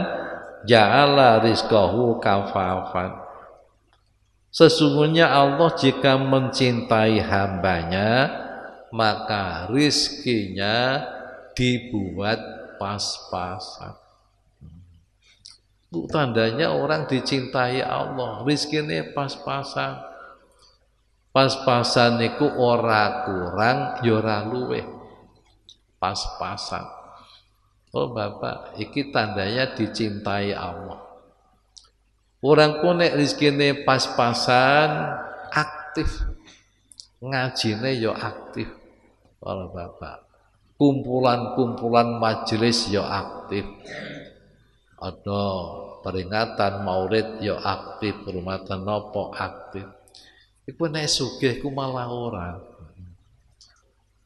ja'ala rizqahu kafafan. Sesungguhnya Allah jika mencintai hambanya, maka rizkinya dibuat pas-pasan. Itu tandanya orang dicintai Allah, rizkinya pas-pasan. Pas-pasan itu ora kurang, ya ora luwih. Pas-pasan. Oh Bapak, iki tandanya dicintai Allah. Orang ku nek rizkine pas-pasan, aktif. Ngajine ya aktif. Oh Bapak. Kumpulan-kumpulan majelis ya aktif. Ada peringatan maulid ya aktif, perumatan nopo aktif. Iku nek sugih ku malah ora.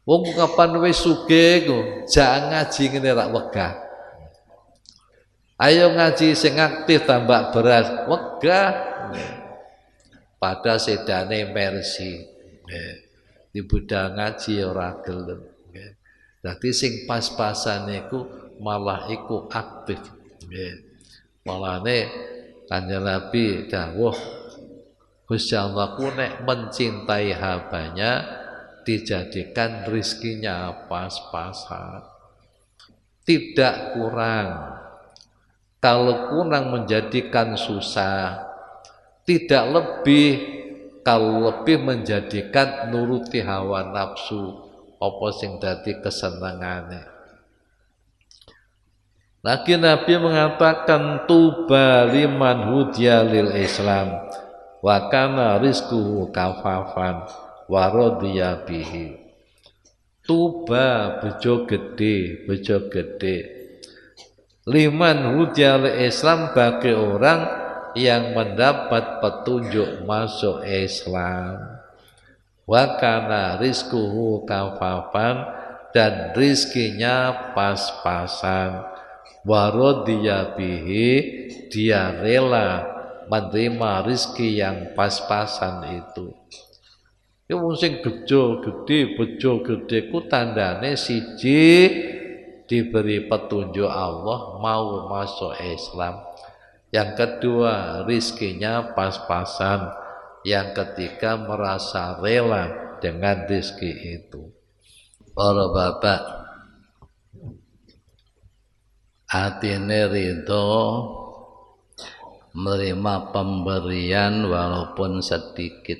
Wong kapan wis sugih ku, jak ngaji ngene rak wegah. Ayo ngaji sing aktif tambah beras, wegah. Pada sedane Mercy. Di budal ngaji ora gelem. Dadi sing pas-pasan iku malah iku aktif. Malane Kanjeng Nabi dawuh, Gusti Allah ku nek mencintai hambanya dijadikan rizkinya pas-pasan, tidak kurang. Kalau kurang menjadikan susah, tidak lebih. kalau lebih menjadikan nuruti hawa nafsu apa sing dadi kesenengane. Lagi Nabi mengatakan tuba liman hudiya lil Islam wa kana rizquhu kafafan wa radiya bihi. Tuba bejo gede liman hudiya lil Islam bagi orang yang mendapat petunjuk masuk Islam. Wa kana rizquhu kafafan dan rizkinya pas-pasan. Wa radiya bihi dia rela menerima rizki yang pas-pasan itu. Ya sing bejo gede ku tandane siji diberi petunjuk Allah mau masuk Islam. Yang kedua rizkinya pas-pasan. Yang ketiga merasa rela dengan rizki itu. Para bapak, atine ridho menerima pemberian walaupun sedikit.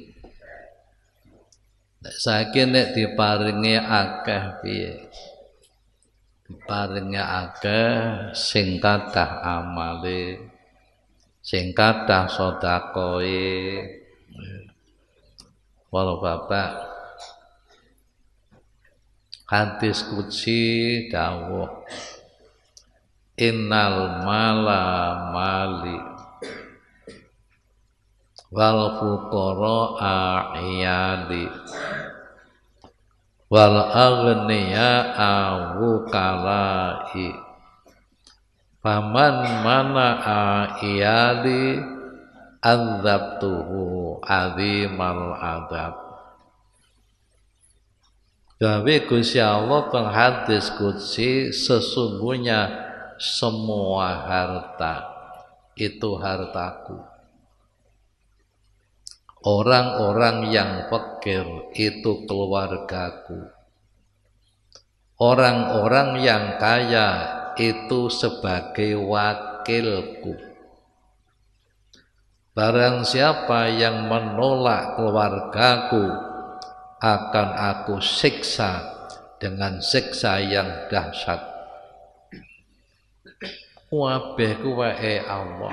Saiki nek diparingi akeh piye? Diparingi akeh sing kathah amale, sing kathah sedekahe. Para bapak, hadis qudsi dawuh innal mala mali wal fuqara a'yali wal aghniya awukalai faman mana a'yali adzabtuhu azimal adab. Gawe Gusti Allah teng hadis qudsi sesungguhnya semua harta itu hartaku. Orang-orang yang fakir itu keluargaku. Orang-orang yang kaya itu sebagai wakilku. Barang siapa yang menolak keluargaku akan aku siksa dengan siksa yang dahsyat. Kabeh kuwe Allah.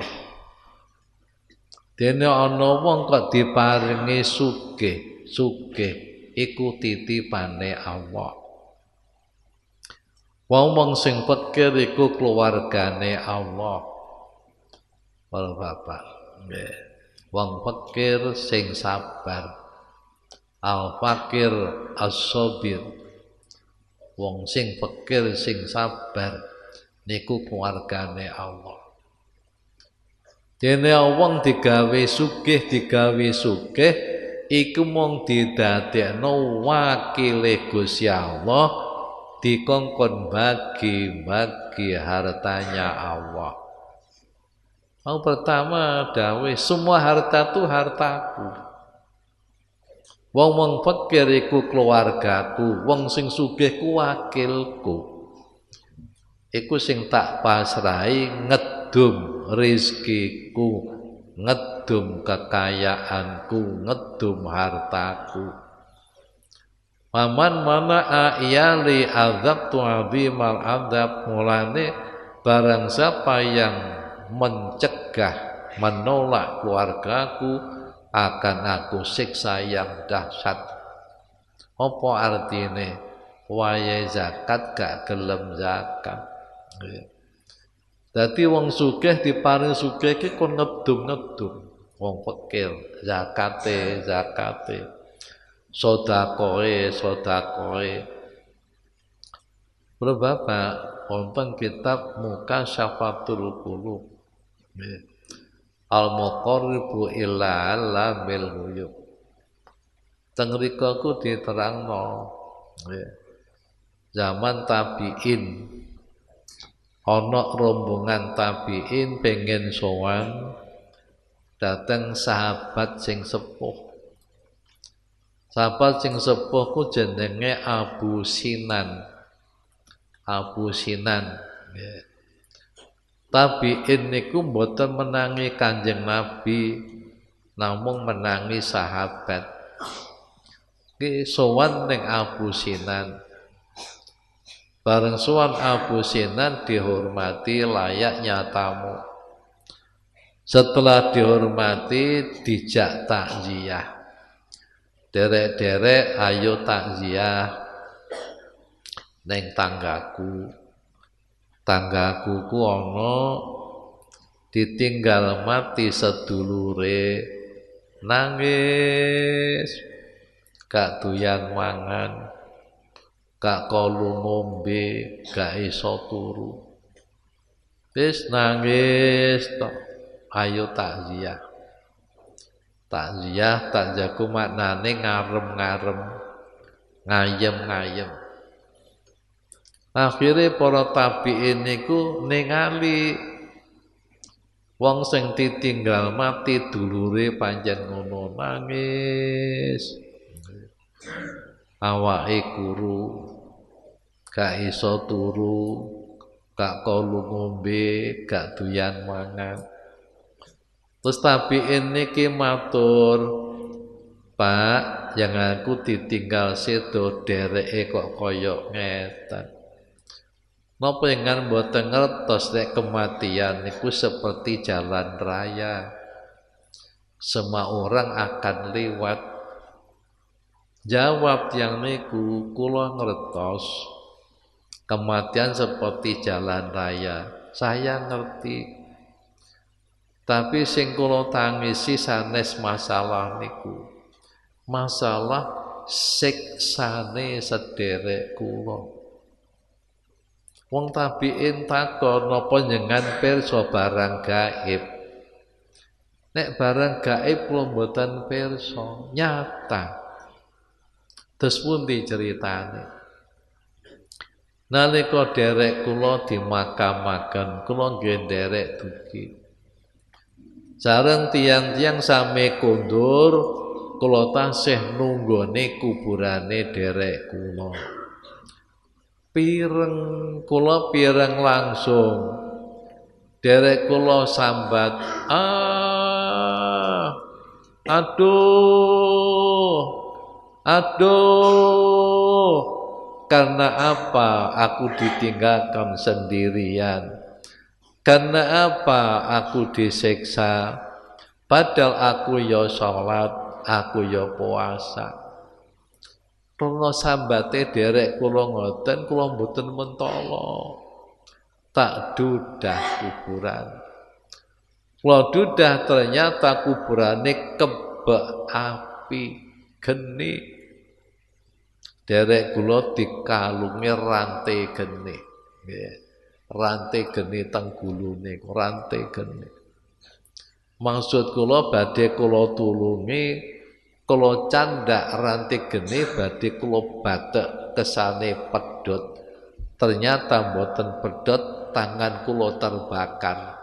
Dene ana wong kok diparingi sugih iku titipane Allah. Wong sing fakir iku keluargane Allah. Para bapak, nggih. Wong fakir sing sabar. Al-fakir as-sabir. Wong sing fakir sing sabar niku keluargane Allah. Dene wong digawe sugih iku mung didadekno wakile Gusti Allah dikongkon bagi hartanya Allah. Yang pertama dawe semua harta itu hartaku. Wong fakir iku keluargaku, wong sing sugih ku wakilku. Iku sing tak pasrahi ngedum rizkiku, ngedum kekayaanku, ngedum hartaku. Paman mana a'yali azab tu azimal adab. Mulane barang siapa yang mencegah, menolak keluargaku akan aku siksa yang dahsyat. Apa artine? Wayahe zakat gak gelem zakat. Dadi wong sugih diparing sugih iki kon ngedum-ngedum. Wong fakir zakate, sedekahe. Bapak wonten kitab Mukasyafatul Qulub. Al-Muqarribu ila lamil ghuyub. Teng mriku ku diterangno zaman tabi'in ana rombongan tabi'in pengen sowan dateng sahabat sing sepuh. Sahabat sing sepuh ku jenenge Abu Sinan. Tabi'in niku mboten menangi Kanjeng Nabi namung menangi sahabat. Ki sowan ning Abu Sinan. Bareng sowan Abu Sinan dihormati layaknya tamu. Setelah dihormati dijak takziah. Derek-derek ayo takziah neng tanggaku. Tanggaku ku ana ditinggal mati sedulure, nangis gak doyan mangan, gak kalu ngombe, gak iso turu. Wis nangis tok, ayo takziah. Takziah takjaku maknane ngarem-ngarem, ngayem-ngayem. Akhire para tabi'in niku ningali wong sing ditinggal mati dulure pancen ngono, nangis. Awake kuru, gak iso turu, gak kalu ngombe, gak doyan mangan. Terus tabi'in niki matur, Pak, yang aku ditinggal sedo dereke kok koyok ngeten. Napa yengan mboten ngertos nek kematian niku seperti jalan raya. Semua orang akan lewat. Jawab yang niku, kula ngertos kematian seperti jalan raya. Saya ngerti. Tapi sing kula tangisi sanes masalah niku. Masalah siksane sederek kula. Wong tabi'in takon napa njenengan pirsa barang gaib. Nek barang gaib kula mboten pirsa, nyata. Terus pundi ceritane? Nalika derek kula dimakamaken, kula nggih nderek dugi. Sareng tiang-tiang sami kondur, kula tasih nunggone kuburane derek kula. Kula pireng langsung. Derek kula sambat, aduh, karena apa aku ditinggalkan sendirian? Karena apa aku disiksa? Padahal aku ya sholat, aku ya puasa. Kula sambate derek kula ngoten, kula mboten mentala. Tak dudah kuburan. Kula dudah ternyata kuburane kebek api geni. Derek kula dikalungi rantai geni. Rantai geni teng gulune, rantai geni. Maksud kula badhe kula tulungi, kula candak rantai geni badhe kula batek kesane pedhot. Ternyata mboten pedhot, tangan kula terbakar.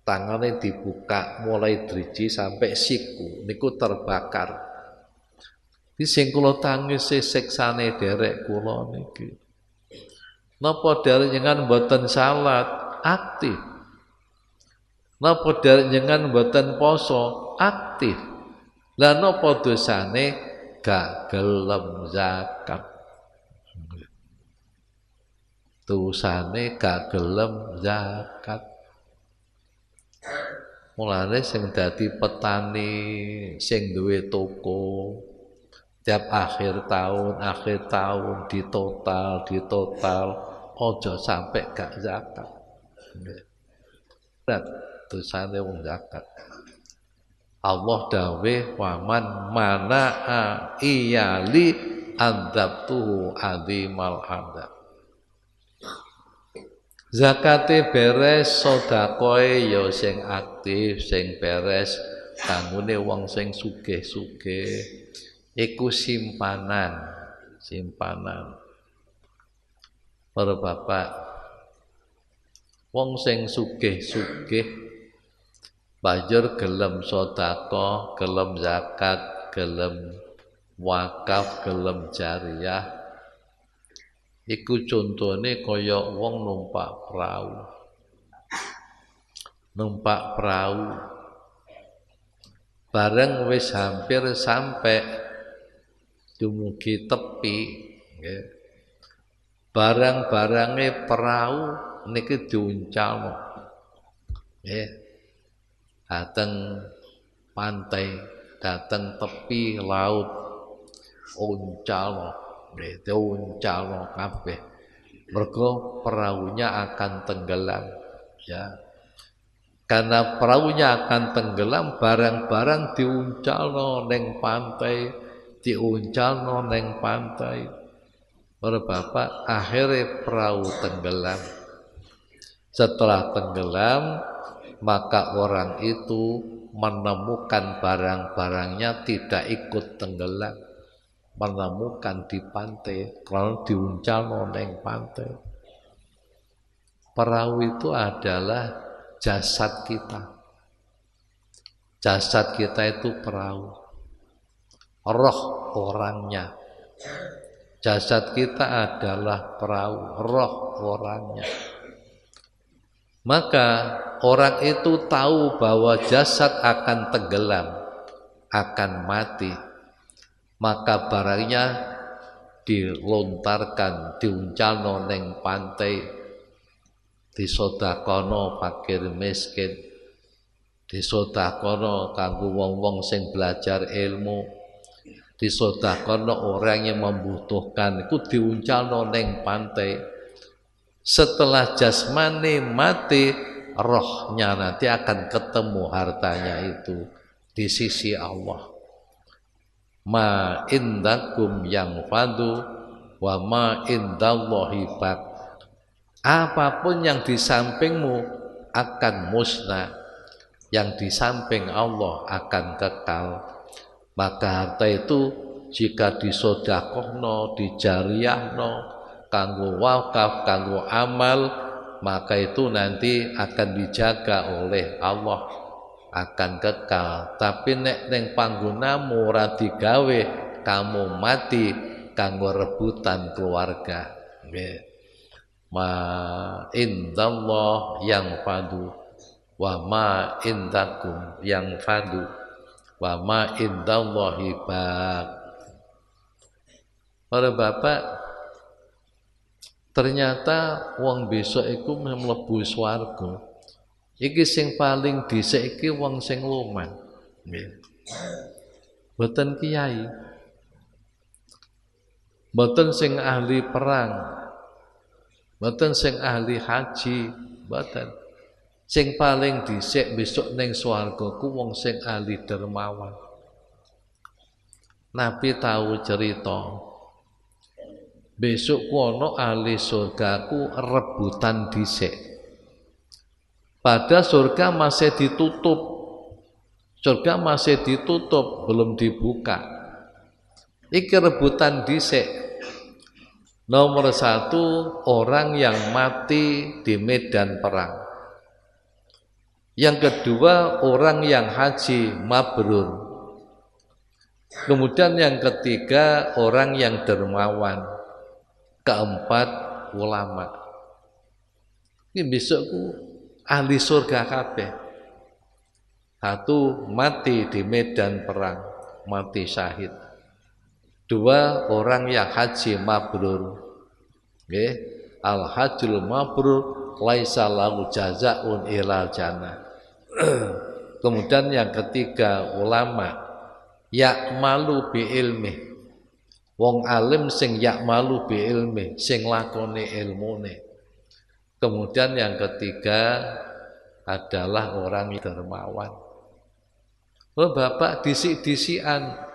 Tangane dibuka mulai driji sampai siku niku terbakar. Iki sing kula tangisi siksane derek kula niki. Napa derek njenengan mboten salat? Aktif. Napa derek njenengan mboten poso? Aktif. Lah napa dosane? Gak gelem zakat. Dosane gak gelem zakat. Mulane sing dadi petani, sing duwe toko, tiap akhir tahun ditotal, ojo sampai gak zakat. Dan dosane wong zakat. Allah dawe waman mana'a iyali adzabtuhu azimal adab. Zakate beres, sedekahe ya sing aktif, sing beres kanggone wong sing sugih-sugih. Iku simpanan. Para bapak, wong sing sugih-sugih banjur gelem sedekah, gelem zakat, gelem wakaf, gelem jariyah. Iku contone kaya wong numpak perahu. Numpak perahu. bareng wis hampir sampai dumugi tepi nggih. Barang-barange perahu niki diuncalno. Nggih. Dateng pantai, dateng tepi laut, uncalno, nggih, diuncalno kabeh. Mergo perahunya akan tenggelam, ya. Karena perahunya akan tenggelam, barang-barang diuncalno neng pantai, diuncalno neng pantai. Para bapak, akhirnya perahu tenggelam. Setelah tenggelam, maka orang itu menemukan barang-barangnya tidak ikut tenggelam, menemukan di pantai, kalau diuncalno neng pantai. Perahu itu adalah jasad kita. Jasad kita itu perahu. Roh orangnya. Jasad kita adalah perahu, roh orangnya. Maka orang itu tahu bahwa jasad akan tenggelam, akan mati. Maka barangnya dilontarkan, diuncalno neng pantai, disodakono fakir miskin, disodakono kanggo wong-wong sing belajar ilmu, disodakono orang yang membutuhkan, itu diuncalno neng pantai. Setelah jasmani mati, rohnya nanti akan ketemu hartanya itu di sisi Allah. Ma indakum yang fadu wa ma indallahi baq. Apapun yang di sampingmu akan musnah, yang di samping Allah akan kekal. Maka harta itu jika disodakohno, dijariyahno, kanggo wakaf, kanggo amal, maka itu nanti akan dijaga oleh Allah, akan kekal. Tapi nek neng panggonamu ora digawe, kamu mati kanggo rebutan keluarga. Ma indallah yang fadu wa ma indakum yang fadu wa ma indallahi baq. Para bapak, ternyata wong besok iku mlebu swarga. Iki sing paling dhisik iki wong sing luman. Nggih. Mboten kiai. Mboten sing ahli perang. Mboten sing ahli haji, mboten. Sing paling dhisik besok ning swarga ku wong sing ahli dermawan. Nabi tahu cerita. Besok kono ahli surgaku rebutan dhisik. Pada surga masih ditutup. Surga masih ditutup, belum dibuka. Iki rebutan dhisik. Nomor 1, orang yang mati di medan perang. Yang kedua, orang yang haji mabrur. Kemudian yang ketiga, orang yang dermawan. Keempat, ulama. Ini besokku ahli surga kabeh. 1, mati di medan perang, mati syahid. 2, orang yang haji mabrur. Nggih, al hajjul mabrur laisa lahu jazaa'un ilal jannah. Kemudian yang ketiga, ulama. Ya'malu bi ilmi. Wong alim sing ya'malu bi ilmi, sing lakoni ilmune. Kemudian yang ketiga adalah orang yang dermawan. Oh Bapak, disik-disikan.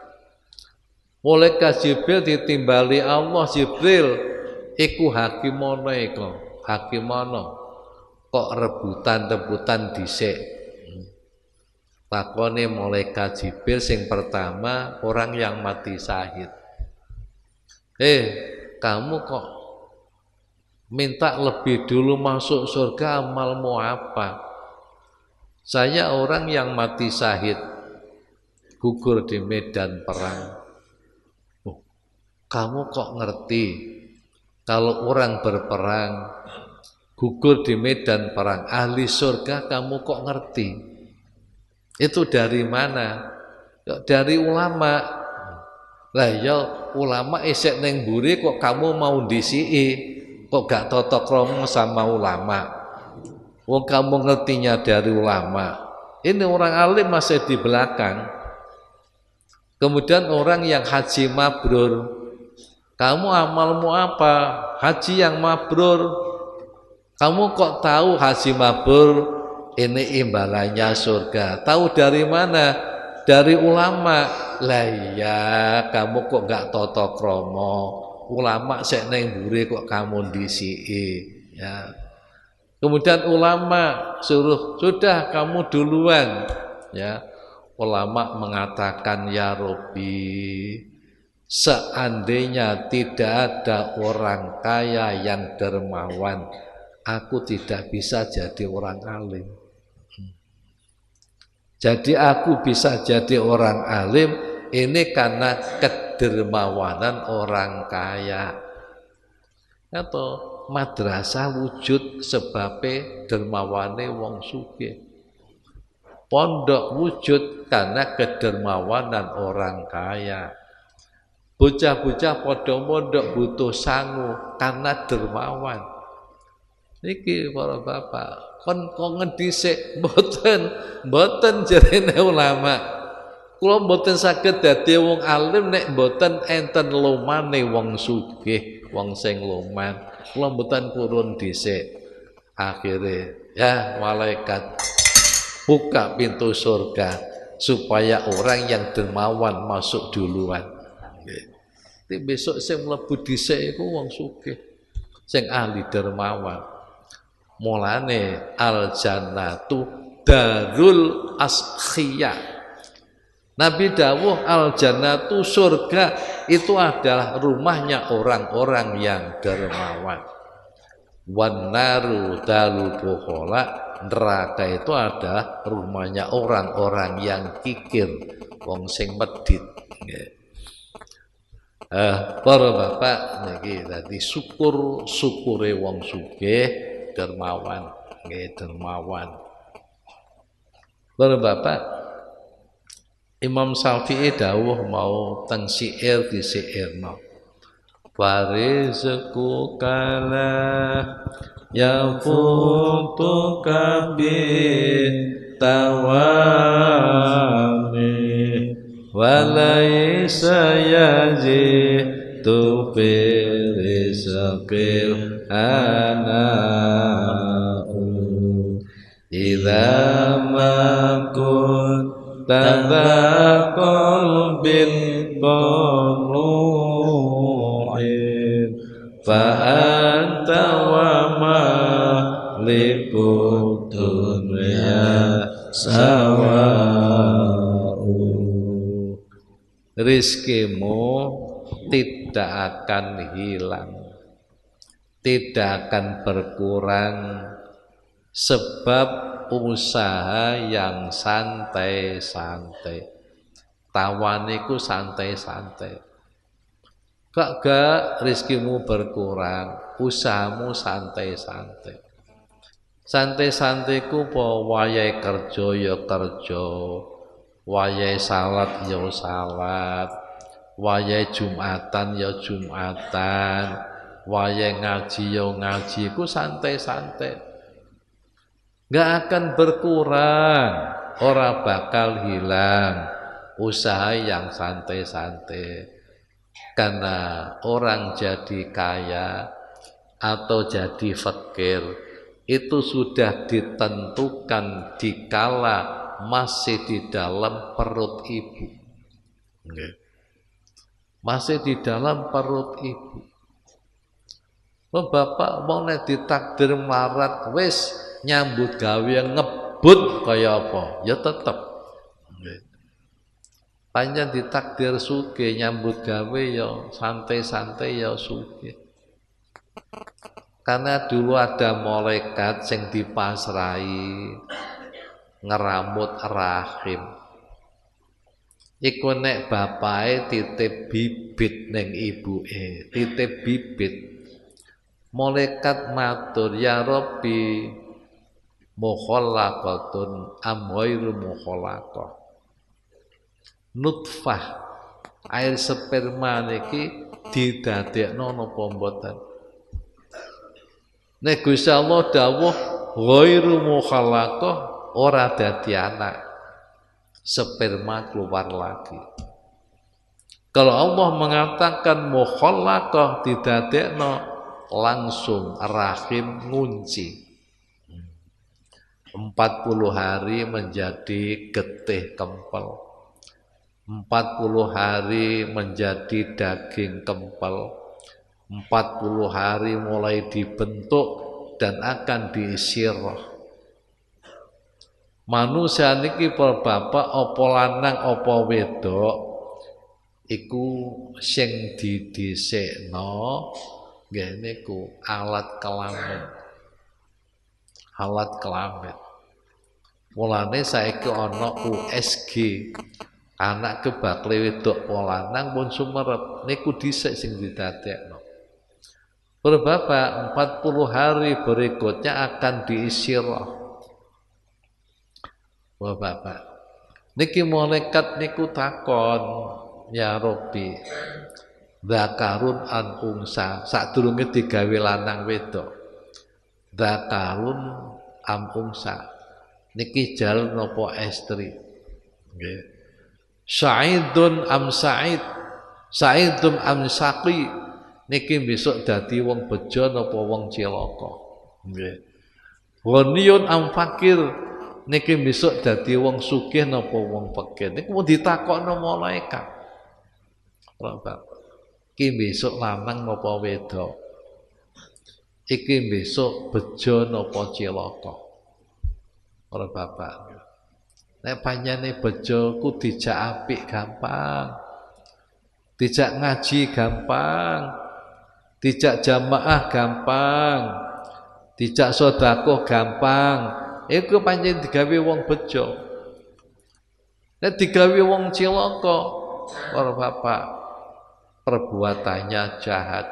Malaikat Jibril ditimbali Allah, Jibril iku hakimono iku, hakimono. Kok rebutan-rebutan dhisik. Takone malaikat Jibril sing pertama orang yang mati syahid. Kamu kok minta lebih dulu masuk surga, amalmu apa? Saya orang yang mati syahid, gugur di medan perang. Kamu kok ngerti kalau orang berperang gugur di medan perang ahli surga, kamu kok ngerti? Itu dari mana? dari ulama. Lah ya ulama isek neng mburi kok kamu mau disii, kok gak totok kromo sama ulama. Wong kamu ngertinya dari ulama. Ini orang alim masih di belakang. Kemudian orang yang haji mabrur, kamu amalmu apa? Haji yang mabrur. Kamu kok tahu haji mabrur ini imbalannya surga? Tahu dari mana? Dari ulama. Lah iya, kamu kok gak toto kromo? Ulama sek neng mburi kok kamu disii, ya. Kemudian ulama suruh, sudah kamu duluan, ya. Ulama mengatakan, ya Robbi, seandainya tidak ada orang kaya yang dermawan, aku tidak bisa jadi orang alim. Jadi aku bisa jadi orang alim ini karena kedermawanan orang kaya. Atau madrasah wujud sebabnya dermawane wong sugih. Pondok wujud karena kedermawanan orang kaya. Bocah-bocah padha mondok butuh sangu karena dermawan. Niki para bapak, kon ngedhisik mboten jarene ulama. Kula mboten saged dadi wong alim nek mboten enten lomane wong sugih, wong sing loman. Kula mboten purun dhisik. Akhire ya malaikat buka pintu surga supaya orang yang dermawan masuk duluan. Nanti besok sing mlebu dhisik iku wong sugih, sing ahli dermawan. Mulane al jannatu darul askhiyah. Nabi dawuh al jannatu surga itu adalah rumahnya orang-orang yang dermawan. Wan naru darul bukhala, neraka itu adalah rumahnya orang-orang yang kikir, wong sing medhit. Para bapak niki dadi syukure wong sugih dermawan, nggih dermawan. Para bapak, Imam Syafi'i dawuh mau teng syair disiirno. Farizqu kala yafutu kabir tawami walaysa yajitu fil rizqil ana'u idza ma kunta qalbil qulu'in fa anta wa malikud dunya sawa'u. Rizkimu tidak akan hilang, tidak akan berkurang sebab usaha yang santai-santai. Tawaniku santai-santai. Gak rizkimu berkurang, usahamu santai-santai. Santai-santaiku po wayahe kerja ya kerja, wayahe salat ya salat, wayahe Jumatan ya Jumatan, wayahe ngaji ya ngaji, ku santai-santai. Gak akan berkurang, ora bakal hilang usaha yang santai-santai. Karena orang jadi kaya atau jadi fakir itu sudah ditentukan dikala masih di dalam perut ibu. Masih di dalam perut ibu. Bapak mau nek ditakdir melarat wis nyambut gawe ngebut kaya apa? Ya tetep. Panjang ditakdir sugih nyambut gawe ya santai-santai ya sugih. Karena dulu ada malaikat sing dipasrahi ngeramut rahim. Iku nek bapake titip bibit ning ibuke, titip bibit. Malaikat matur, ya Rabbi, mukhallaqatun am ghairu mukhallaqah. nutfah air sperma niki didadekno napa mboten. Nek Gusti Allah dawuh ghairu mukhallaqah ora dadi anak, sperma keluar lagi. Kalau Allah mengatakan mukhallaqah didadekno, langsung rahim ngunci. 40 hari menjadi getih kempel, 40 hari menjadi daging kempel, 40 hari mulai dibentuk dan akan diisi roh. Manusia niki para bapak apa lanang apa wedok iku sing didhisikno nggih niku alat kelamin. Alat kelamin. Mulane saiki ana USG, anak kebakle wedok lanang pun sumerep niku dhisik sing didadekno. Beberapa 40 hari berikutnya akan diisi roh. Bapak, niki malaikat niku takon, ya Rabbi, dzakarun an unsa, sadurunge digawe lanang wedok. Dzakarun am unsa. Niki jal napa estri. Nggih. Sa'idun am sa'id, sa'idun am saqi. Niki besok dadi wong bejo napa wong cilaka. Nggih. Ghaniyun am fakir. Niki besok dadi wong sugih napa wong fakir. Niku mau ditakokno malaikat. Bapak. Iki besok lanang napa wedok. Iki besok bejo napa cilaka. Ora bapak. Nek panjane bejo ku dijak apik gampang. Dijak ngaji gampang. Dijak jamaah gampang. Dijak sedekah gampang. Iku pancen digawe wong bejo. Nek digawe wong cilaka, ora bapak, perbuatannya jahat.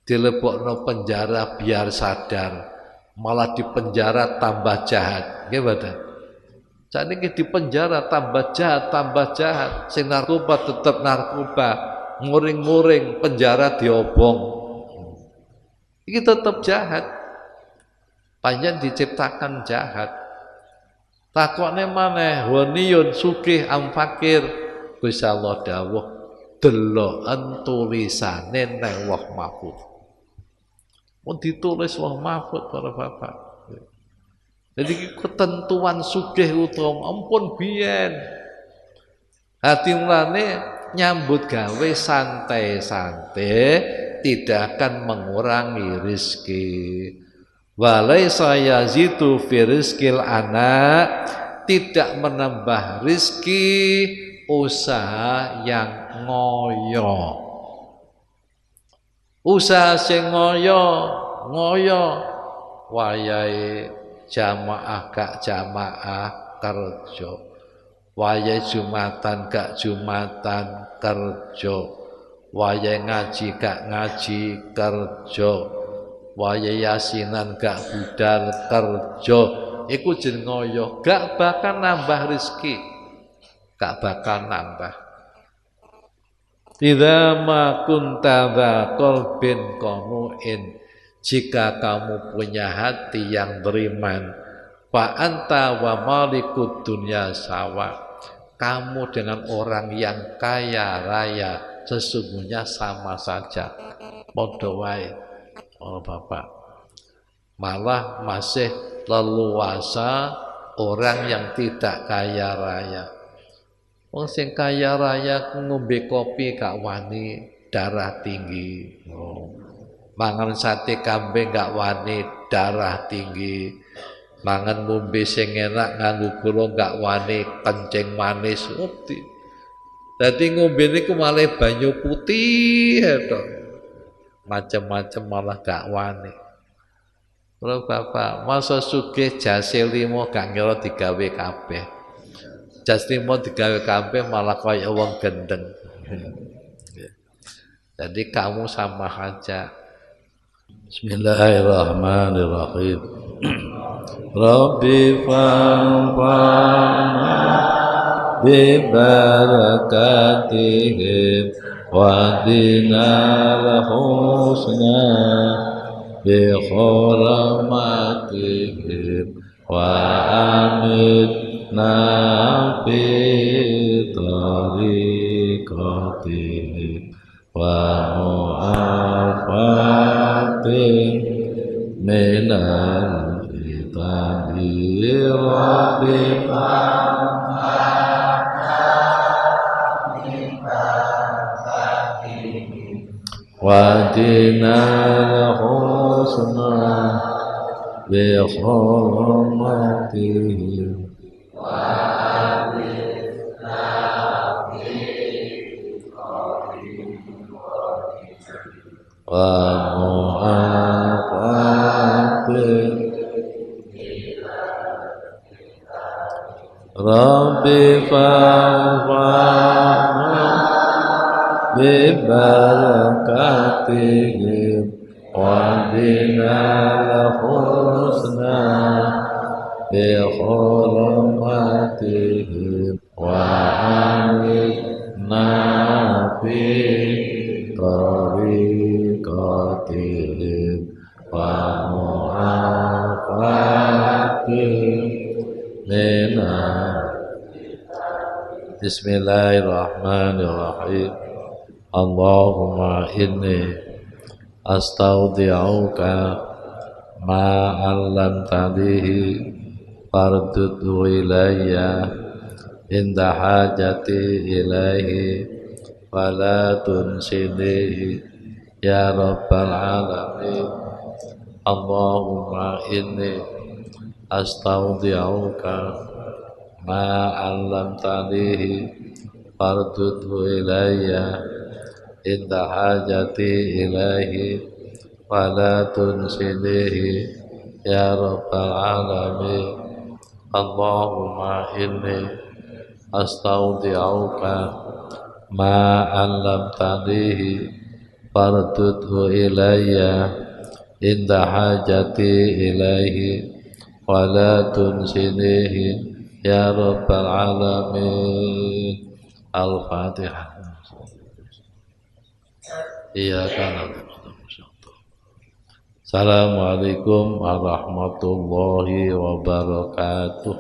Dilebokno penjara biar sadar, malah di penjara tambah jahat. Nggih mboten? Sakniki di penjara tambah jahat. Sing narkoba tetep narkoba, nguring-nguring, penjara diobong. Iki tetep jahat. Panjen diciptakan jahat. Takokne maneh, waniyun sugih am fakir. Gusti Allah dawuh, deloken tulisane nang Lauh Mahfuz. Mun ditulis Lauh Mahfuz para bapak. Jadi ketentuan sugih utawa ampun biyen. Hati mulane nyambut gawe santai-santai tidak akan mengurangi rezeki. Walaisa yazidu fi rizqil anak, tidak menambah rezeki usaha yang ngoyo. Usaha sing ngoyo wayahe jamaah gak jamaah kerja, wayahe jumatan gak jumatan kerja, wayahe ngaji gak ngaji kerja, wayahe yasinan gak budal kerja. Iku jeneng ngoyo, gak bakal nambah rezeki, gak bakal nambah. Idza ma kunta dza qalbin qanu'in, jika kamu punya hati yang beriman, fa anta wa malikud dunya sawa, kamu dengan orang yang kaya raya sesungguhnya sama saja, padha wae. Oh bapak, malah masih leluasa orang yang tidak kaya raya. Wong sing kaya raya ngombe kopi gak wani, darah tinggi. Mangan sate kambing gak wani, darah tinggi. Mangan ngombe sing enak nganggo gula gak wani, kencing manis. Dadi ngombe niku malah banyu putih to. Macam-macam malah gak wani. Lho bapak, masa sugih jase limo gak ngira digawe kabeh. Jas limo digawe kabeh malah kaya wong gendeng. Jadi kamu sama aja. Bismillahirrahmanirrahim. Rabbi fanfa'na ببركاتهم واهدنا الحسنى بحرماتهم وأمتنا في طريقتهم ومعافاة من الفتن رب واهدنا الحسنى بحرمتهم ومعافاة رب فارحمنا ببركاتهم واهدنا الحسنى بحرمتهم وأمتنا في طريقتهم ومعافاتهم من بسم الله الرحمن الرحيم Allahumma inni astaudi'uka ma 'allamtanihi fardudhu ilayya inda hajati ilaihi wala tunsinihi ya rabbal alamin. Allahumma inni astaudi'uka ma 'allamtanihi fardudhu ilayya inda hajati ilaihi wala tunsinihi ya rabbal alamin. Allahumma inni astaudi'uka ma 'allamtanihi fardudhu ilayya inda hajati ilaihi wala tunsinihi ya rabbal alamin. Al-Fatihah. Assalamualaikum warahmatullahi wabarakatuh.